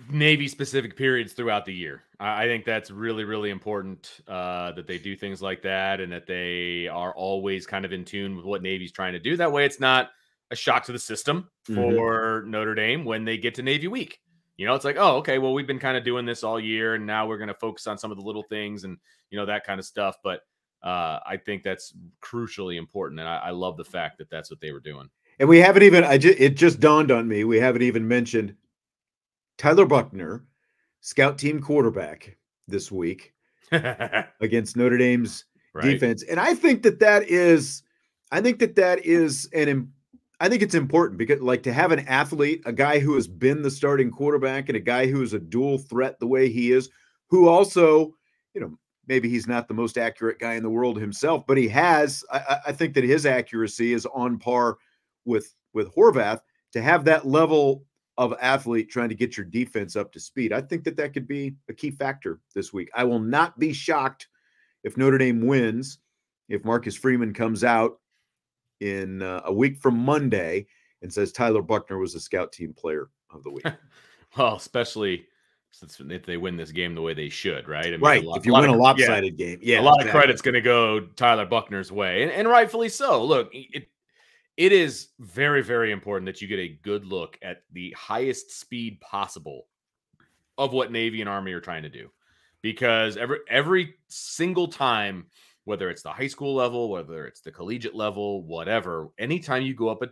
Navy-specific periods throughout the year. I think that's really, really important that they do things like that, and that they are always kind of in tune with what Navy's trying to do. That way it's not a shock to the system for Notre Dame when they get to Navy week. It's like, oh, okay, well, we've been kind of doing this all year, and now we're going to focus on some of the little things and, that kind of stuff. But I think that's crucially important, and I love the fact that that's what they were doing. And we haven't even, it just dawned on me, we haven't even mentioned Tyler Buckner, scout team quarterback this week against Notre Dame's defense. And I think that is I think it's important because, like, to have an athlete, a guy who has been the starting quarterback and a guy who is a dual threat the way he is, who also, maybe he's not the most accurate guy in the world himself, but he has, I think that his accuracy is on par with Horvath. To have that level of athlete trying to get your defense up to speed, I think that could be a key factor this week. I will not be shocked if Notre Dame wins, if Marcus Freeman comes out in a week from Monday and says Tyler Buckner was the scout team player of the week. Well, especially since if they win this game the way they should, right? I mean, right. If you win a lopsided game, a lot of credit's going to go Tyler Buckner's way, and rightfully so. Look, it is very, very important that you get a good look at the highest speed possible of what Navy and Army are trying to do, because every single time, whether it's the high school level, whether it's the collegiate level, whatever, anytime you go up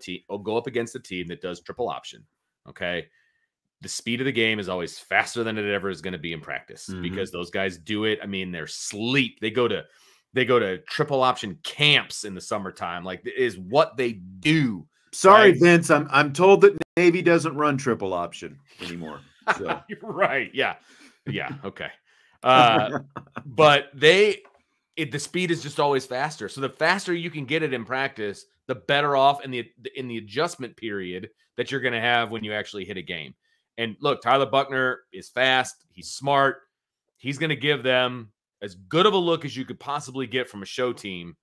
against a team that does triple option, okay, the speed of the game is always faster than it ever is going to be in practice because those guys do it. I mean, they're sleep. They go to triple option camps in the summertime. Like, it is what they do. Sorry, right? Vince. I'm told that Navy doesn't run triple option anymore. So. Right. Yeah. Yeah. Okay. But the speed is just always faster. So the faster you can get it in practice, the better off in the adjustment period that you're going to have when you actually hit a game. And look, Tyler Buckner is fast. He's smart. He's going to give them as good of a look as you could possibly get from a show team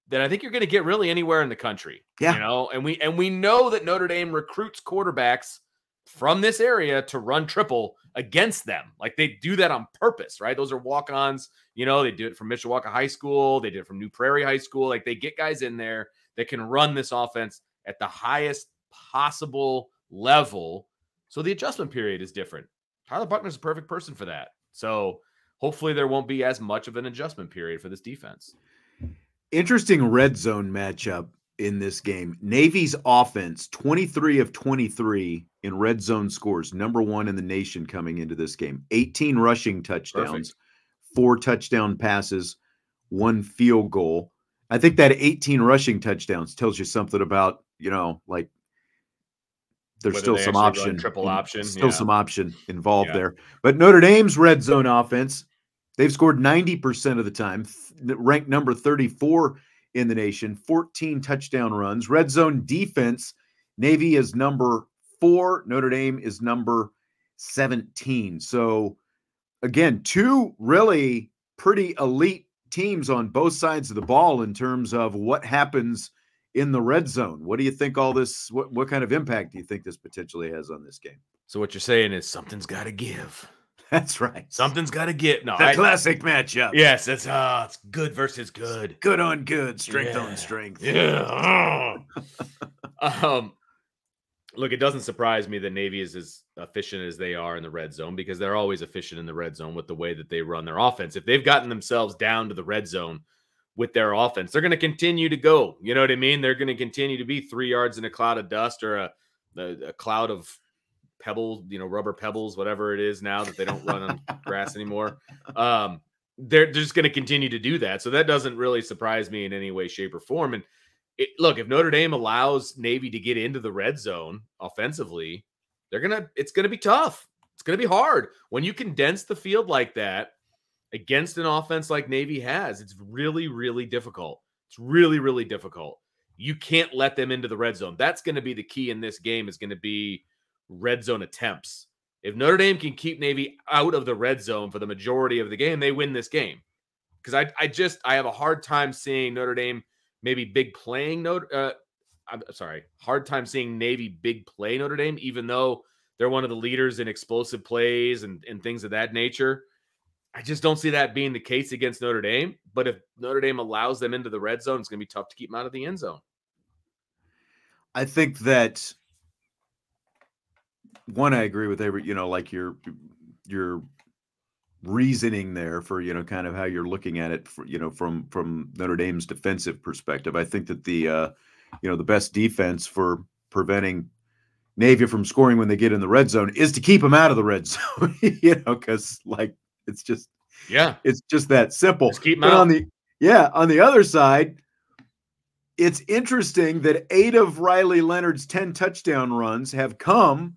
that I think you're going to get really anywhere in the country. Yeah. You know, and we know that Notre Dame recruits quarterbacks from this area to run triple against them. Like, they do that on purpose, right? Those are walk-ons. You know, they do it from Mishawaka High School. They did it from New Prairie High School. Like, they get guys in there that can run this offense at the highest possible level. So the adjustment period is different. Tyler Buckner's a perfect person for that. So hopefully there won't be as much of an adjustment period for this defense. Interesting red zone matchup in this game. Navy's offense, 23 of 23 in red zone scores, number 1 in the nation coming into this game. 18 rushing touchdowns, Perfect. 4 touchdown passes, 1 field goal. I think that 18 rushing touchdowns tells you something about, you know, like, there's Whether still they some actually run option, triple option. still Yeah. some option involved Yeah. there. But Notre Dame's red zone offense, they've scored 90% of the time, ranked number 34 in the nation, 14 touchdown runs. Red zone defense, Navy is number 4, Notre Dame is number 17. So again, 2 really pretty elite teams on both sides of the ball in terms of what happens in the red zone. What do you think all this, what kind of impact do you think this potentially has on this game? So what you're saying is something's got to give. That's right. Something's got to get. No, the classic matchup. Yes, it's good versus good. Good on good, strength on strength. Yeah. Look, it doesn't surprise me that Navy is as efficient as they are in the red zone because they're always efficient in the red zone with the way that they run their offense. If they've gotten themselves down to the red zone with their offense, they're going to continue to go. You know what I mean? They're going to continue to be 3 yards in a cloud of dust or a cloud of pebbles, you know, rubber pebbles, whatever it is now that they don't run on grass anymore. They're just going to continue to do that. So that doesn't really surprise me in any way, shape, or form. And look, if Notre Dame allows Navy to get into the red zone offensively, it's going to be tough. It's going to be hard. When you condense the field like that against an offense like Navy has, it's really, really difficult. It's really, really difficult. You can't let them into the red zone. That's going to be the key in this game, is going to be red zone attempts. If Notre Dame can keep Navy out of the red zone for the majority of the game, they win this game. Because I have a hard time seeing Notre Dame maybe big playing hard time seeing Navy big play Notre Dame, even though they're one of the leaders in explosive plays and things of that nature. I just don't see that being the case against Notre Dame. But if Notre Dame allows them into the red zone, it's going to be tough to keep them out of the end zone. I think that I agree with every, you know, like your reasoning there for, you know, kind of how you're looking at it, for, you know, from Notre Dame's defensive perspective. I think that the best defense for preventing Navy from scoring when they get in the red zone is to keep them out of the red zone, you know, because like it's just that simple. Just keep them but out. On the other side, it's interesting that 8 of Riley Leonard's 10 touchdown runs have come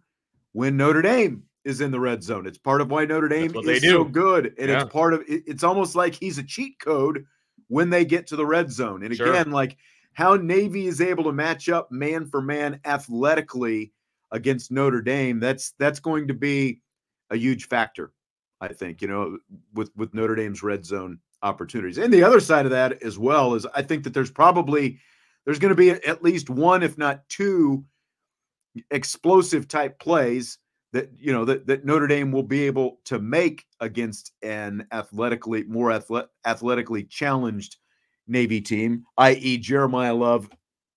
when Notre Dame is in the red zone. It's part of why Notre Dame is so good. And it's part of it. It's almost like he's a cheat code when they get to the red zone. And again, like how Navy is able to match up man for man athletically against Notre Dame, that's going to be a huge factor, I think, you know, with Notre Dame's red zone opportunities. And the other side of that as well is I think that there's going to be at least 1, if not 2 explosive type plays that, you know, that Notre Dame will be able to make against an more athletically challenged Navy team, i.e. Jeremiah Love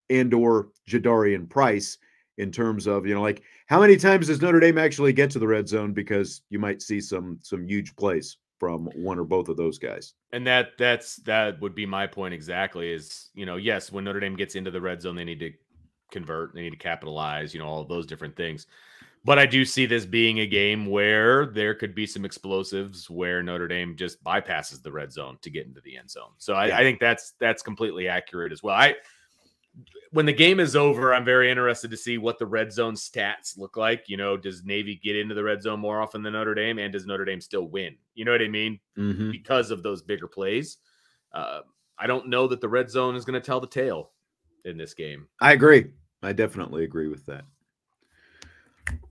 and/or Jadarian Price, in terms of, you know, like how many times does Notre Dame actually get to the red zone, because you might see some huge plays from one or both of those guys. And that would be my point exactly, is, you know, yes, when Notre Dame gets into the red zone, they need to convert, they need to capitalize, you know, all those different things. But I do see this being a game where there could be some explosives where Notre Dame just bypasses the red zone to get into the end zone. So I think that's completely accurate as well. When the game is over, I'm very interested to see what the red zone stats look like. You know, does Navy get into the red zone more often than Notre Dame? And does Notre Dame still win? You know what I mean? Mm-hmm. Because of those bigger plays. I don't know that the red zone is going to tell the tale in this game. I agree. I definitely agree with that.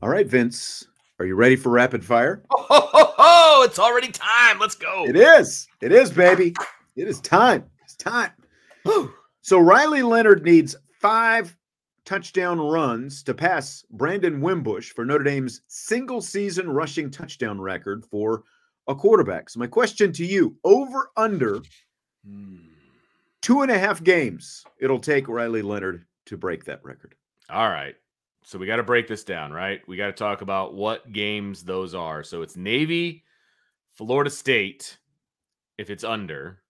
All right, Vince, are you ready for rapid fire? Oh, it's already time. Let's go. It is. It is, baby. It is time. It's time. So Riley Leonard needs 5 touchdown runs to pass Brandon Wimbush for Notre Dame's single-season rushing touchdown record for a quarterback. So my question to you, over, under 2.5 games it'll take Riley Leonard to break that record. All right. So we got to break this down, right? We got to talk about what games those are. So it's Navy, Florida State, if it's under.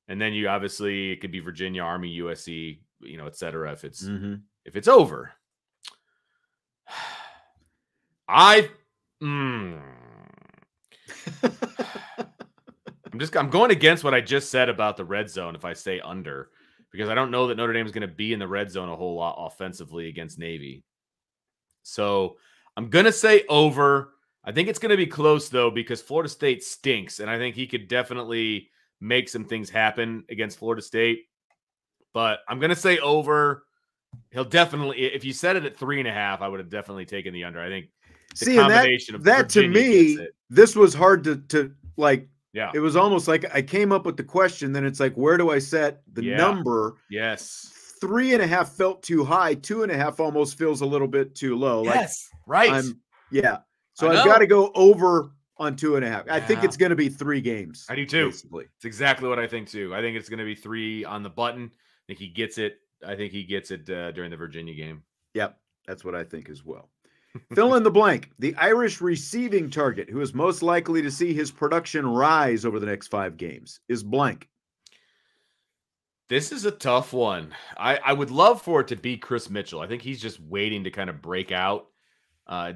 And then you obviously, it could be Virginia, Army, USC, you know, et cetera, if it's over. I'm going against what I just said about the red zone if I say under, because I don't know that Notre Dame is going to be in the red zone a whole lot offensively against Navy. So I'm going to say over. I think it's going to be close, though, because Florida State stinks, and I think he could definitely make some things happen against Florida State. But I'm going to say over. He'll definitely, if you said it at 3.5, I would have definitely taken the under. I think the combination of that to me, this was hard to like. Yeah, it was almost like I came up with the question. Then it's like, where do I set the number? Yes. 3.5 felt too high. 2.5 almost feels a little bit too low. Yes. Right. So I've got to go over on 2.5. I think it's going to be 3 games. I do too. Basically. It's exactly what I think too. I think it's going to be 3 on the button. I think he gets it. During the Virginia game. Yep. That's what I think as well. Fill in the blank. The Irish receiving target who is most likely to see his production rise over the next 5 games is blank. This is a tough one. I would love for it to be Chris Mitchell. I think he's just waiting to kind of break out.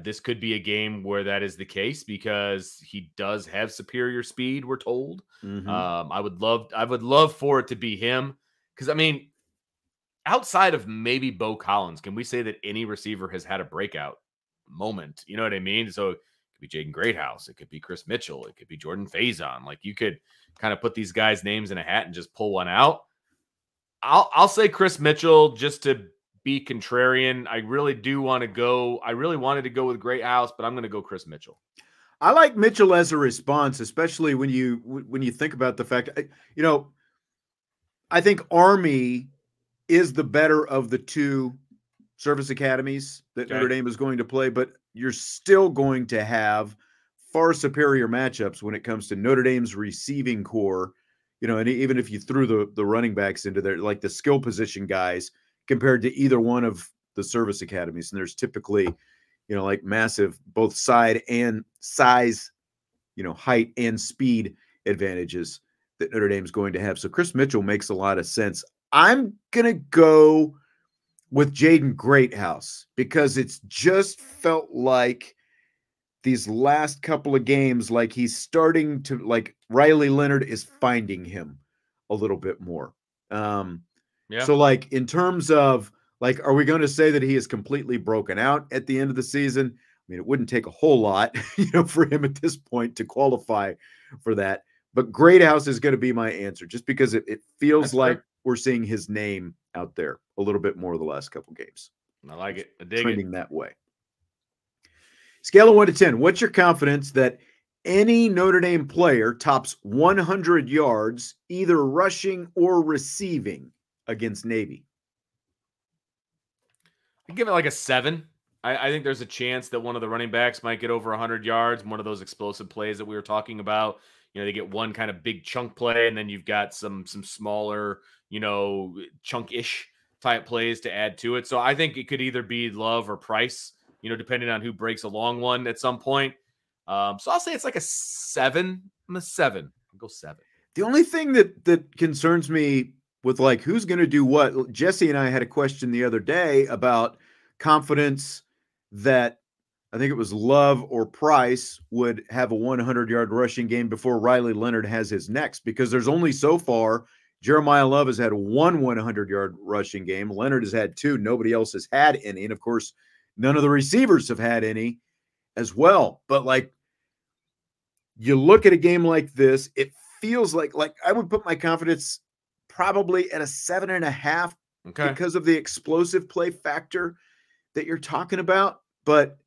This could be a game where that is the case because he does have superior speed, we're told. I would love for it to be him because, I mean, outside of maybe Bo Collins, can we say that any receiver has had a breakout moment? You know what I mean? So it could be Jaden Greathouse. It could be Chris Mitchell. It could be Jordan Faison. Like, you could kind of put these guys' names in a hat and just pull one out. I'll say Chris Mitchell just to be contrarian. I really wanted to go with Greathouse, but I'm going to go Chris Mitchell. I like Mitchell as a response, especially when you think about the fact, I think Army is the better of the 2 service academies that Notre Dame is going to play, but you're still going to have far superior matchups when it comes to Notre Dame's receiving core. And even if you threw the running backs into there, like the skill position guys compared to either one of the service academies. And there's typically, like massive, both side and size, height and speed advantages that Notre Dame is going to have. So Chris Mitchell makes a lot of sense. I'm going to go with Jaden Greathouse because it's just felt like these last couple of games, like he's starting to, like Riley Leonard is finding him a little bit more. So like in terms of like, are we going to say that he is completely broken out at the end of the season? I mean, it wouldn't take a whole lot, for him at this point to qualify for that. But Greathouse is going to be my answer just because it feels like we're seeing his name out there a little bit more the last couple games. I like it. I dig trending that way. Scale of 1 to 10. What's your confidence that any Notre Dame player tops 100 yards, either rushing or receiving against Navy? I'd give it like a 7. I think there's a chance that one of the running backs might get over 100 yards. One of those explosive plays that we were talking about. They get one kind of big chunk play, and then you've got some smaller, chunk-ish type plays to add to it. So I think it could either be Love or Price, depending on who breaks a long one at some point. So I'll say it's like a 7. I'm a 7. I'll go 7. The only thing that concerns me with like who's going to do what, Jesse and I had a question the other day about confidence that I think it was Love or Price would have a 100-yard rushing game before Riley Leonard has his next, because there's only so far. Jeremiah Love has had one 100-yard rushing game. Leonard has had two. Nobody else has had any. And, of course, none of the receivers have had any as well. But, like, you look at a game like this, it feels like I would put my confidence probably at a 7.5 because of the explosive play factor that you're talking about. But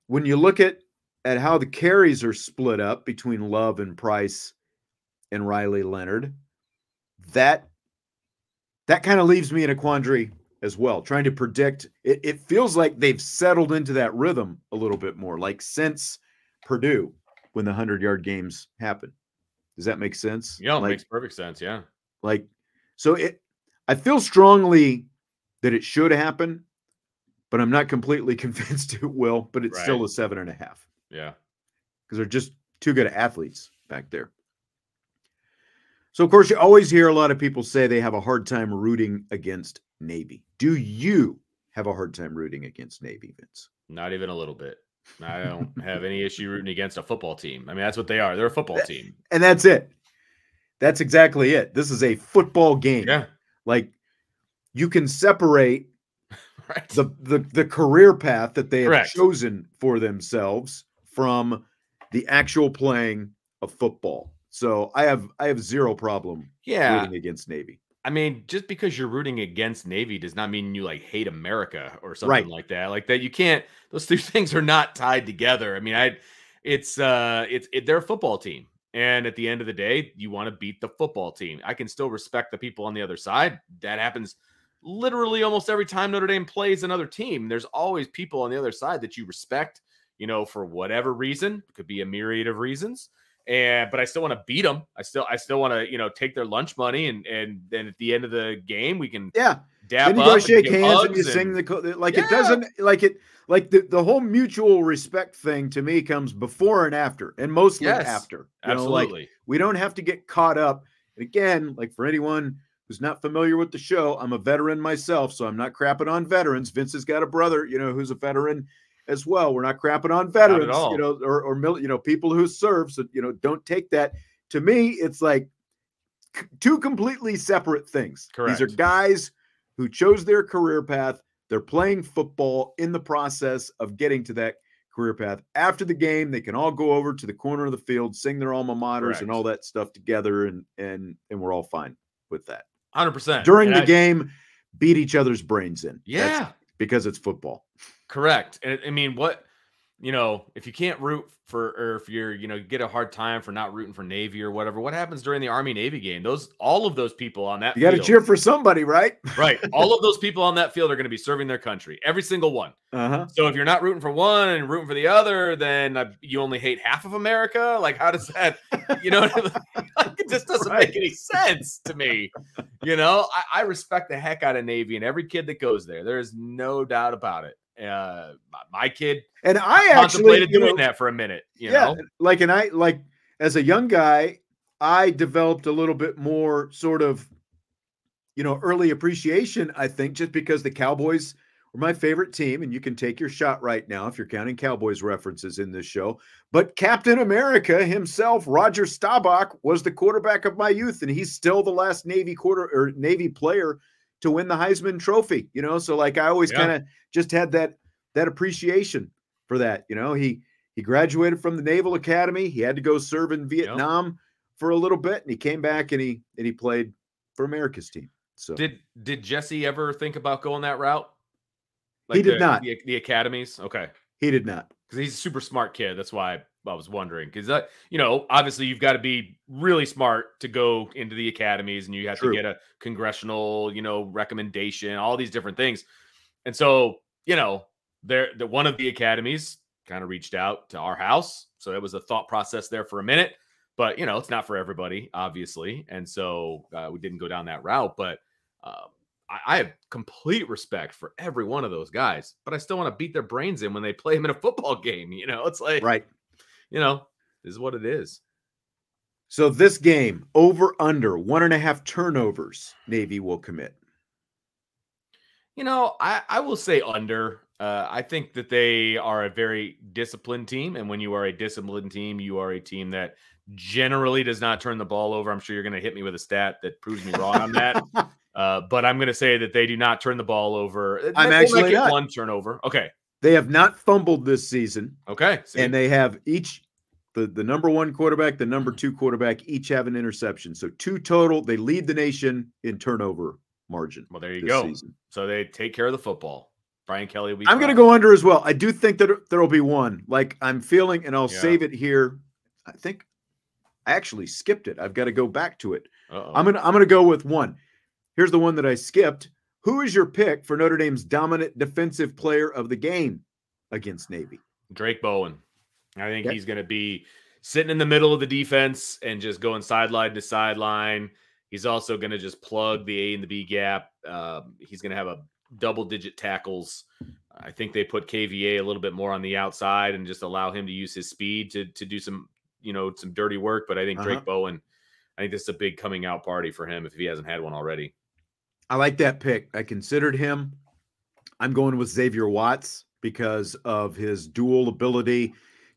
when you look at how the carries are split up between Love and Price and Riley Leonard, that kind of leaves me in a quandary as well, trying to predict. It feels like they've settled into that rhythm a little bit more, like since Purdue when the 100-yard games happen. Does that make sense? Yeah, it makes perfect sense. Yeah. I feel strongly that it should happen, but I'm not completely convinced it will, but it's still a 7.5. Yeah. Because they're just too good athletes back there. So, of course, you always hear a lot of people say they have a hard time rooting against Navy. Do you have a hard time rooting against Navy, Vince? Not even a little bit. I don't have any issue rooting against a football team. I mean, that's what they are. They're a football team. And that's it. That's exactly it. This is a football game. Yeah. Like, you can separate the career path that they have chosen for themselves from the actual playing of football. So I have zero problem rooting against Navy. I mean, just because you're rooting against Navy does not mean you like hate America or something like that. Like that, you can't. Those two things are not tied together. I mean, they're a football team, and at the end of the day, you want to beat the football team. I can still respect the people on the other side. That happens literally almost every time Notre Dame plays another team. There's always people on the other side that you respect, for whatever reason. It could be a myriad of reasons. But I still want to beat them. I still want to, take their lunch money, and then at the end of the game we can dap then you up go shake and hands and you sing it doesn't the whole mutual respect thing to me comes before and after, and mostly after. Absolutely. We don't have to get caught up. And again, like for anyone who's not familiar with the show, I'm a veteran myself, so I'm not crapping on veterans. Vince has got a brother, who's a veteran as well. We're not crapping on veterans, or people who serve. So, don't take that. To me, it's like two completely separate things. Correct. These are guys who chose their career path. They're playing football in the process of getting to that career path. After the game, they can all go over to the corner of the field, sing their alma maters and all that stuff together. And we're all fine with that. 100%. During the game, beat each other's brains in. Yeah. Because it's football. Correct. And I mean, if you can't root for, or if you're, get a hard time for not rooting for Navy or whatever, what happens during the Army-Navy game? All of those people on that field. You got to cheer for somebody, right? Right. All of those people on that field are going to be serving their country. Every single one. So if you're not rooting for one and rooting for the other, then you only hate half of America. Like, how does that, it just doesn't make any sense to me. I respect the heck out of Navy and every kid that goes there. There is no doubt about it. My kid and I contemplated doing that for a minute, as a young guy, I developed a little bit more sort of, early appreciation, I think, just because the Cowboys were my favorite team. And you can take your shot right now if you're counting Cowboys references in this show. But Captain America himself, Roger Staubach, was the quarterback of my youth, and he's still the last Navy player to win the Heisman Trophy, so I always kind of just had that appreciation for that. He graduated from the Naval Academy. He had to go serve in Vietnam for a little bit, and he came back and he played for America's team. So did Jesse ever think about going that route? He did not. The academies. Okay. He did not, because he's a super smart kid. That's why I was wondering, because obviously you've got to be really smart to go into the academies, and you have to get a congressional, recommendation, all these different things. And so, one of the academies kind of reached out to our house. So it was a thought process there for a minute, but it's not for everybody, obviously. And so we didn't go down that route, but I have complete respect for every one of those guys, but I still want to beat their brains in when they play them in a football game. It's like, this is what it is. So this game, over under 1.5 turnovers, Navy will commit. I will say under. I think that they are a very disciplined team. And when you are a disciplined team, you are a team that generally does not turn the ball over. I'm sure you're going to hit me with a stat that proves me wrong on that. But I'm going to say that they do not turn the ball over. I'm They actually might get not. one turnover. Okay. They have not fumbled this season. Okay. See? And they have each, the number one quarterback, the number two quarterback, each have an interception. So 2 total. They lead the nation in turnover margin. Well, there you go. Season. So they take care of the football. Brian Kelly will be I'm going to go under as well. I do think that there will be one. Like I'm feeling, and I'll save it here. I think I actually skipped it. I've got to go back to it. I'm gonna go with one. Here's the one that I skipped. Who is your pick for Notre Dame's dominant defensive player of the game against Navy? Drake Bowen. I think he's going to be sitting in the middle of the defense and just going sideline to sideline. He's also going to just plug the A and the B gap. He's going to have a double-digit tackles. I think they put KVA a little bit more on the outside and just allow him to use his speed to do some, some dirty work. But I think Drake Bowen, I think this is a big coming out party for him if he hasn't had one already. I like that pick. I considered him. I'm going with Xavier Watts because of his dual ability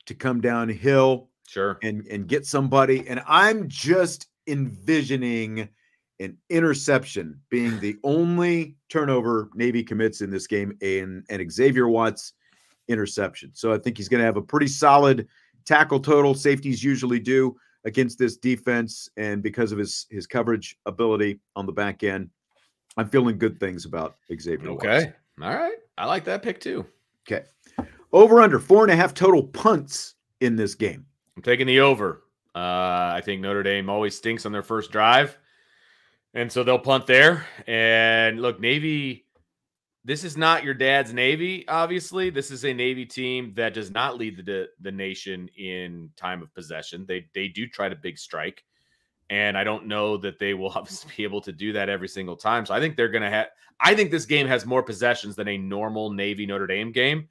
to come downhill and get somebody. And I'm just envisioning an interception being the only turnover Navy commits in this game, and Xavier Watts interception. So I think he's going to have a pretty solid tackle total. Safeties usually do against this defense, and because of his coverage ability on the back end, I'm feeling good things about Xavier Watts. Okay. All right. I like that pick too. Okay. Over under 4.5 total punts in this game. I'm taking the over. I think Notre Dame always stinks on their first drive. And so they'll punt there. And look, Navy, this is not your dad's Navy, obviously. This is a Navy team that does not lead the nation in time of possession. They do try to big strike. And I don't know that they will obviously be able to do that every single time. So I think they're going to have – I think this game has more possessions than a normal Navy-Notre Dame game.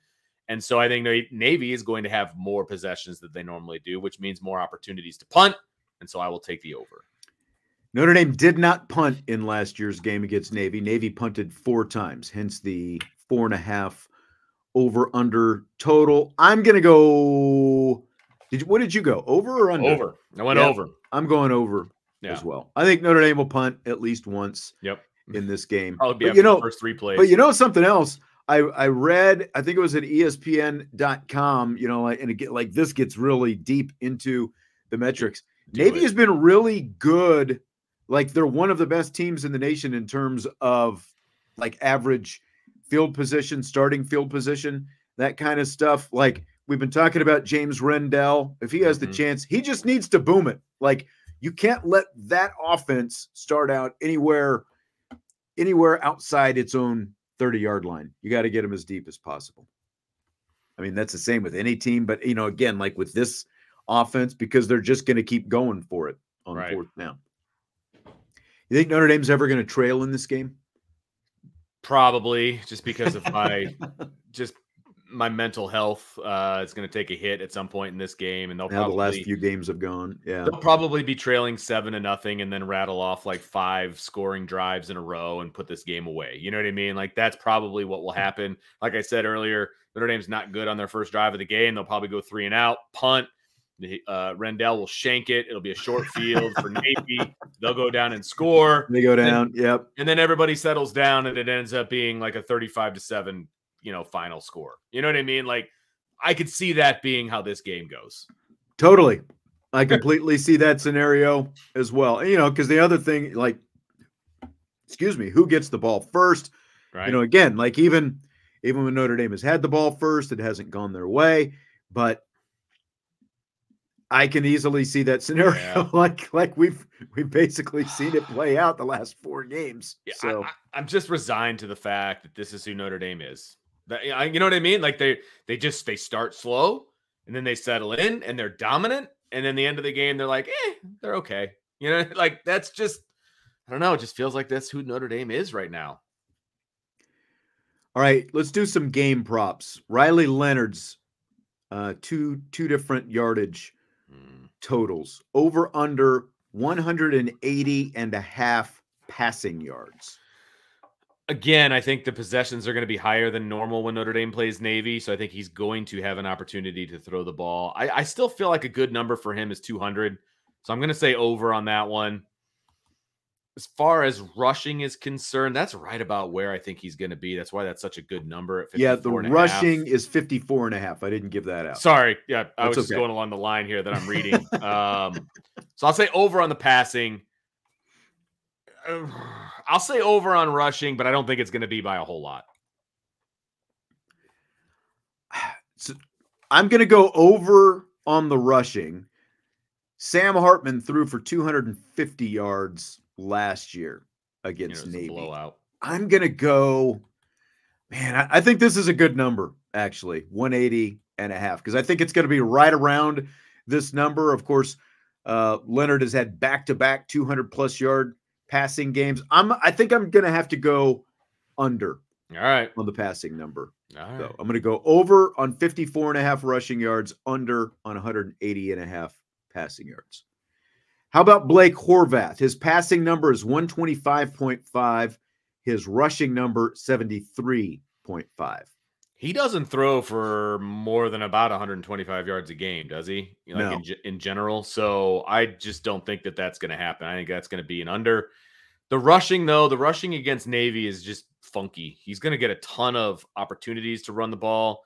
And so I think Navy is going to have more possessions than they normally do, which means more opportunities to punt. And so I will take the over. Notre Dame did not punt in last year's game against Navy. Navy punted 4 times, hence the 4.5 over-under total. I'm going to go – what did you go, over or under? Over. I went over. I'm going over as well. I think Notre Dame will punt at least once in this game. Probably be the first 3 plays. But something else? I read, I think it was at ESPN.com, and again, like this gets really deep into the metrics. Navy has been really good. Like they're one of the best teams in the nation in terms of like average field position, starting field position, that kind of stuff. Like we've been talking about James Rendell. If he has the chance, he just needs to boom it. Like you can't let that offense start out anywhere outside its own 30-yard line. You got to get them as deep as possible. I mean, that's the same with any team, but again, like with this offense, because they're just going to keep going for it on 4th down. You think Notre Dame's ever going to trail in this game? Probably, just because of my mental health. It's going to take a hit at some point in this game, and they'll probably the last few games have gone. Yeah, they'll probably be trailing 7-0 and then rattle off like 5 scoring drives in a row and put this game away. You know what I mean? Like that's probably what will happen. Like I said earlier, Notre Dame's not good on their first drive of the game. They'll probably go 3 and out, punt. Rendell will shank it. It'll be a short field for Navy. They'll go down and score. They go down. Yep. And then everybody settles down, and it ends up being like a 35-7. Final score. You know what I mean? Like I could see that being how this game goes. Totally. I completely see that scenario as well. Because the other thing, like, who gets the ball first? Right. Again, like even when Notre Dame has had the ball first, it hasn't gone their way. But I can easily see that scenario. Like we've basically seen it play out the last 4 games. Yeah, so I'm just resigned to the fact that this is who Notre Dame is. You know what I mean? Like they start slow and then they settle in and they're dominant. And then the end of the game, they're like, they're okay. Like that's just, I don't know. It just feels like that's who Notre Dame is right now. All right, let's do some game props. Riley Leonard's two different yardage totals. Over under 180.5 passing yards. Again, I think the possessions are going to be higher than normal when Notre Dame plays Navy, so I think he's going to have an opportunity to throw the ball. I still feel like a good number for him is 200, so I'm going to say over on that one. As far as rushing is concerned, that's right about where I think he's going to be. That's why that's such a good number at 54 Yeah, the and a rushing half. is 54.5. I didn't give that out. Sorry. Yeah, I That's was just okay. going along the line here that I'm reading. So I'll say over on the passing. I'll say over on rushing, but I don't think it's going to be by a whole lot. So I'm going to go over on the rushing. Sam Hartman threw for 250 yards last year against Navy. Blowout. I'm going to go, man, I think this is a good number, actually, 180.5, because I think it's going to be right around this number. Of course, Leonard has had back-to-back 200-plus yard passing games. I think I'm going to have to go under. All right. On the passing number. All right. So I'm going to go over on 54.5 rushing yards, under on 180.5 passing yards. How about Blake Horvath? His passing number is 125.5. His rushing number, 73.5. He doesn't throw for more than about 125 yards a game, does he? No. In general. So I just don't think that that's going to happen. I think that's going to be an under. The rushing, though, the rushing against Navy is just funky. He's going to get a ton of opportunities to run the ball.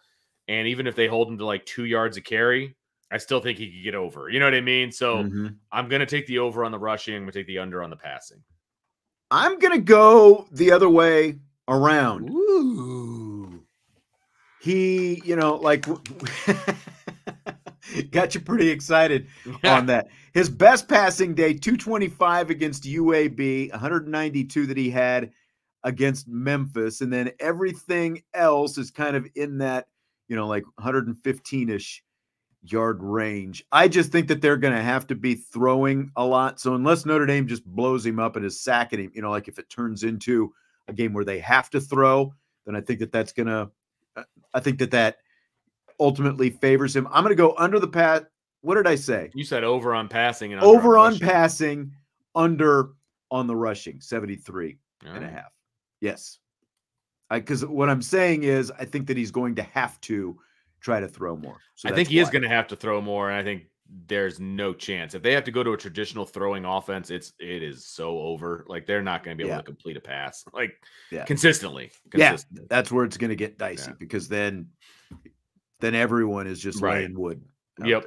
And even if they hold him to like 2 yards a carry, I still think he could get over. You know what I mean? So I'm going to take the over on the rushing. I'm going to take the under on the passing. I'm going to go the other way around. Ooh. He, got you pretty excited on that. His best passing day, 225 against UAB, 192 that he had against Memphis. And then everything else is kind of in that, 115-ish yard range. I just think that they're going to have to be throwing a lot. So unless Notre Dame just blows him up and is sacking him, like if it turns into a game where they have to throw, then I think that ultimately favors him. I'm going to go under the pass. What did I say? You said over on passing and over on passing, under on the rushing, 73.5. Yes. Because what I'm saying is I think that he's going to have to try to throw more. So I think he is going to have to throw more, and I think there's no chance. If they have to go to a traditional throwing offense, it is so over. Like, they're not going to be able to complete a pass consistently. Yeah, that's where it's going to get dicey because then everyone is just laying wood. Yep.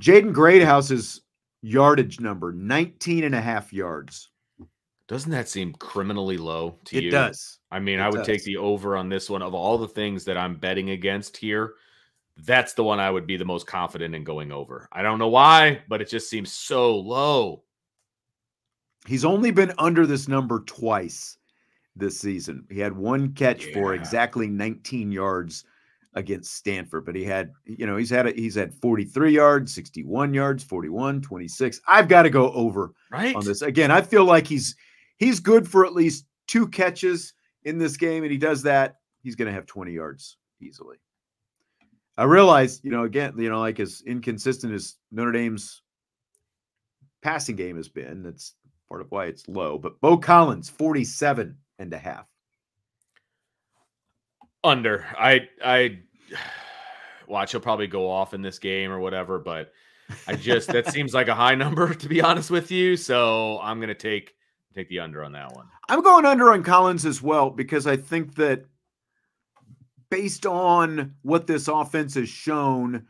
Jaden Greathouse's yardage number, 19.5 yards. Doesn't that seem criminally low to you? It does. I mean, I would take the over on this one. Of all the things that I'm betting against here, that's the one I would be the most confident in going over. I don't know why, but it just seems so low. He's only been under this number twice this season. He had one catch for exactly 19 yards against Stanford, but he had, he's had 43 yards, 61 yards, 41, 26. I've got to go over on this. Again, I feel like he's good for at least 2 catches in this game, and he does that, he's going to have 20 yards easily. I realize, again, like as inconsistent as Notre Dame's passing game has been, that's part of why it's low. But Bo Collins, 47.5. Under. I watch, he'll probably go off in this game or whatever, but that seems like a high number, to be honest with you. So I'm going to take the under on that one. I'm going under on Collins as well, because I think that based on what this offense has shown,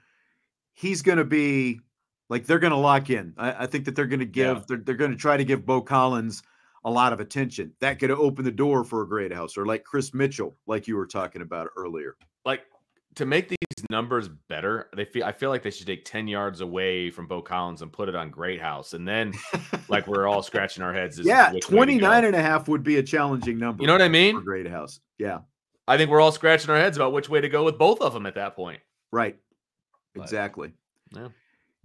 he's going to be like, they're going to lock in. I think that they're going to give, they're going to try to give Bo Collins a lot of attention. That could open the door for a Greathouse, or like Chris Mitchell, like you were talking about earlier. Like, to make these numbers better, I feel like they should take 10 yards away from Bo Collins and put it on Greathouse. And then like we're all scratching our heads. 29.5 would be a challenging number. You know what I mean? For Greathouse. Yeah. I think we're all scratching our heads about which way to go with both of them at that point. Right. Exactly. Yeah.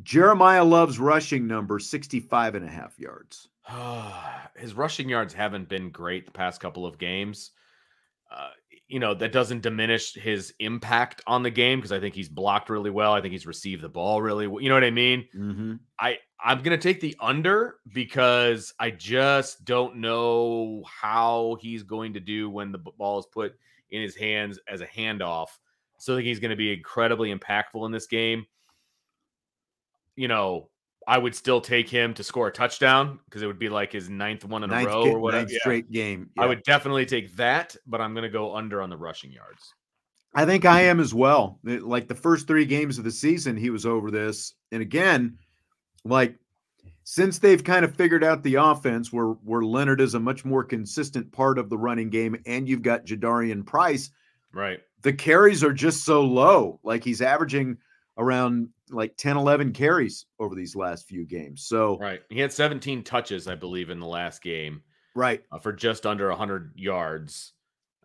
Jeremiah Love's rushing number, 65.5 yards. His rushing yards haven't been great the past couple of games. that doesn't diminish his impact on the game because I think he's blocked really well. I think he's received the ball really well. You know what I mean? Mm-hmm. I'm going to take the under because I just don't know how he's going to do when the ball is put in his hands as a handoff. So I think he's going to be incredibly impactful in this game. I would still take him to score a touchdown because it would be like his ninth one in a row or whatever. Ninth straight game. Yeah. I would definitely take that, but I'm going to go under on the rushing yards. I think I am as well. Like the first 3 games of the season, he was over this. And again, like since they've kind of figured out the offense where Leonard is a much more consistent part of the running game and you've got Jadarian Price, right? The carries are just so low. Like he's averaging around like 10, 11 carries over these last few games. So right. He had 17 touches, I believe, in the last game. Right. For just under 100 yards.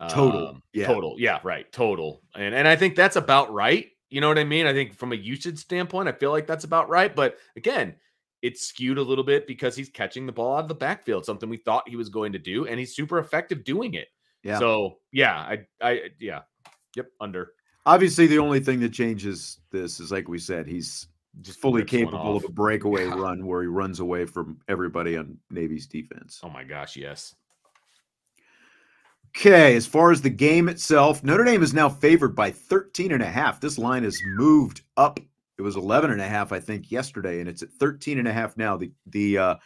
Total. Total. Yeah, right. Total. And I think that's about right. You know what I mean? I think from a usage standpoint, I feel like that's about right. But again, it's skewed a little bit because he's catching the ball out of the backfield, something we thought he was going to do, and he's super effective doing it. Yeah. So yeah, Yep, under. Obviously, the only thing that changes this is, like we said, he's just fully capable of a breakaway run where he runs away from everybody on Navy's defense. Oh my gosh, yes. Okay, as far as the game itself, Notre Dame is now favored by 13.5. This line has moved up. It was 11.5, I think, yesterday, and it's at 13.5 now. The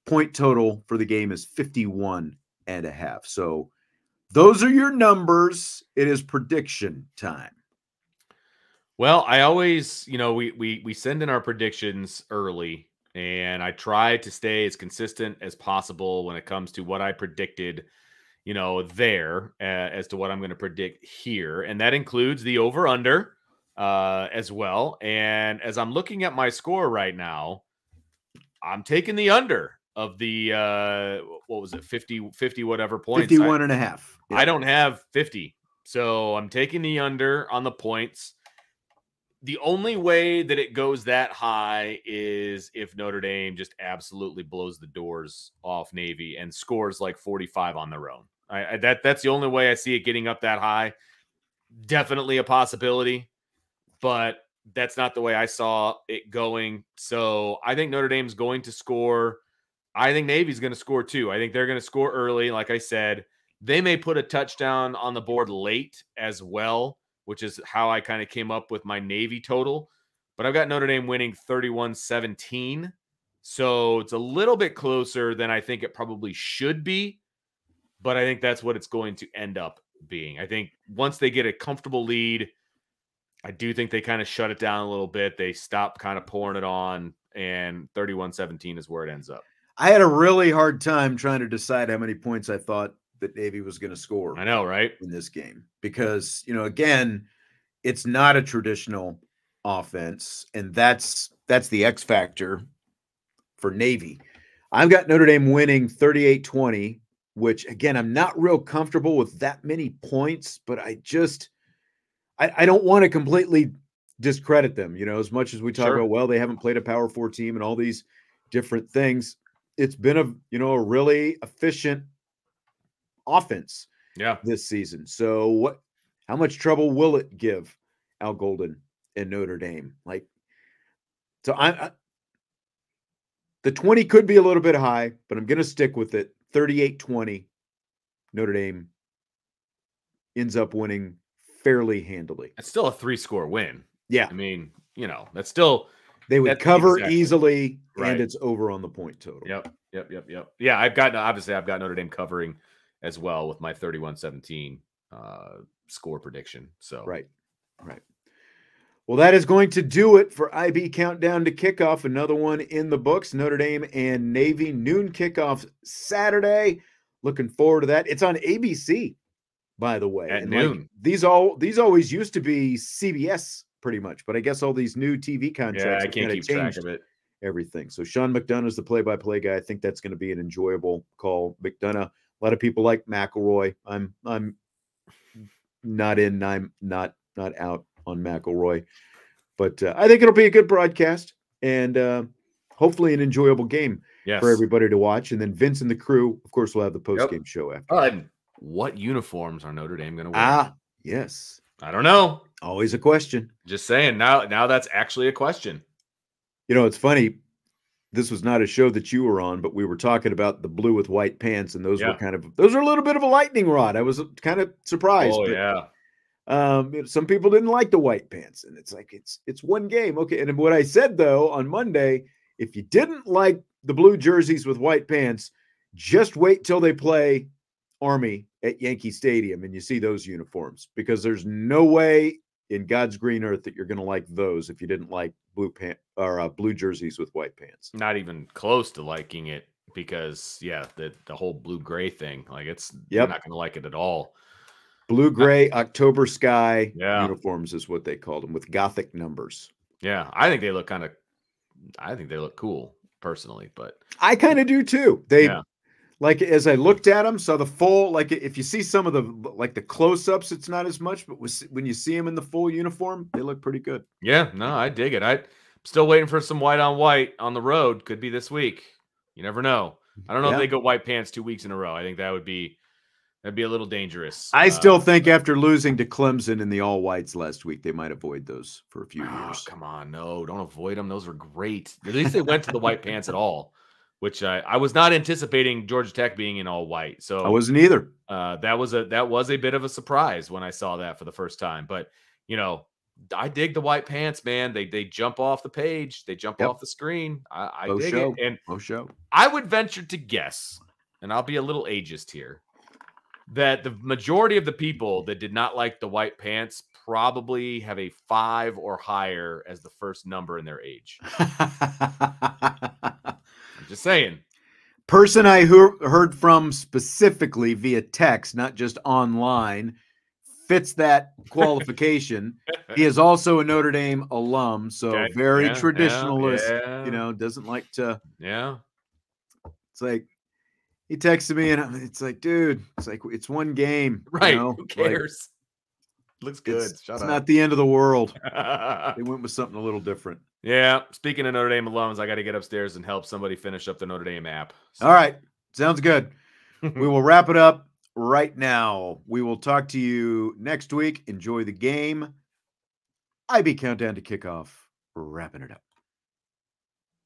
point total for the game is 51.5. So those are your numbers. It is prediction time. Well, I always, we send in our predictions early, and I try to stay as consistent as possible when it comes to what I predicted, there as to what I'm going to predict here. And that includes the over-under as well. And as I'm looking at my score right now, I'm taking the under of the, what was it, 50 whatever points. 51.5. Yeah. I don't have 50. So I'm taking the under on the points. The only way that it goes that high is if Notre Dame just absolutely blows the doors off Navy and scores like 45 on their own. That's the only way I see it getting up that high. Definitely a possibility, but that's not the way I saw it going. So I think Notre Dame's going to score. I think Navy's going to score too. I think they're going to score early. Like I said, they may put a touchdown on the board late as well, which is how I kind of came up with my Navy total. But I've got Notre Dame winning 31-17. So it's a little bit closer than I think it probably should be. But I think that's what it's going to end up being. I think once they get a comfortable lead, I do think they kind of shut it down a little bit. They stop kind of pouring it on, and 31-17 is where it ends up. I had a really hard time trying to decide how many points I thought that Navy was going to score. I know, right? In this game, because, again, it's not a traditional offense, and that's the X factor for Navy. I've got Notre Dame winning 38-20, which, again, I'm not real comfortable with that many points, but I don't want to completely discredit them, as much as we talk about, well, they haven't played a Power 4 team and all these different things. It's been a really efficient offense this season. So how much trouble will it give Al Golden and Notre Dame? The 20 could be a little bit high, but I'm going to stick with it. 38-20. Notre Dame ends up winning fairly handily. It's still a 3-score win. Yeah. I mean, that's still, they would cover easily, right. And it's over on the point total. Yep. Yeah, I've got Notre Dame covering as well with my 31-17 score prediction. So right. Well, that is going to do it for IB Countdown to Kickoff. Another one in the books. Notre Dame and Navy, noon kickoff Saturday. Looking forward to that. It's on ABC, by the way. At noon. These always used to be CBS pretty much, but I guess all these new TV contracts I can't keep track of it. Everything. So Sean McDonough is the play-by-play guy. I think that's going to be an enjoyable call. McDonough. A lot of people like McElroy. I'm not in. I'm not out on McElroy, but I think it'll be a good broadcast and hopefully an enjoyable game for everybody to watch. And then Vince and the crew, of course, will have the post-game show after. What uniforms are Notre Dame going to wear? Ah, yes. I don't know. Always a question. Just saying. Now that's actually a question. You know, it's funny. This was not a show that you were on, but we were talking about the blue with white pants, and those were those are a little bit of a lightning rod. I was kind of surprised. Oh, but, yeah. Some people didn't like the white pants, and it's like it's one game. Okay. And what I said though on Monday, if you didn't like the blue jerseys with white pants, just wait till they play Army at Yankee Stadium and you see those uniforms, because there's no way in God's green earth that you're going to like those if you didn't like blue jerseys with white pants. Not even close to liking it, because the whole blue gray thing, like you're not going to like it at all. Blue gray October sky uniforms is what they called them, with Gothic numbers. Yeah, I think they look cool personally, but I kind of do too. Like, as I looked at them, saw the full, like if you see some of the close-ups, it's not as much, but when you see them in the full uniform, they look pretty good. Yeah, no, I dig it. I'm still waiting for some white on white on the road. Could be this week. You never know. I don't know if they go white pants 2 weeks in a row. I think that'd be a little dangerous. I still think after losing to Clemson in the all whites last week, they might avoid those for a few years. Come on, no, don't avoid them. Those were great. At least they went to the white pants at all, which I was not anticipating Georgia Tech being in all white. So I wasn't either. That was a bit of a surprise when I saw that for the first time. But I dig the white pants, man. They jump off the page. They jump off the screen. I dig it. And I would venture to guess, and I'll be a little ageist here, that the majority of the people that did not like the white pants probably have a 5 or higher as the first number in their age. I'm just saying. Person I heard from specifically via text, not just online, fits that qualification. He is also a Notre Dame alum, so very traditionalist, doesn't like to. Yeah. It's like, he texted me and it's like, dude, it's one game. Right. Who cares? Looks good. It's not the end of the world. They went with something a little different. Yeah. Speaking of Notre Dame alums, I got to get upstairs and help somebody finish up the Notre Dame app. So. All right. Sounds good. We will wrap it up right now. We will talk to you next week. Enjoy the game. IB Countdown to Kickoff. Wrapping it up.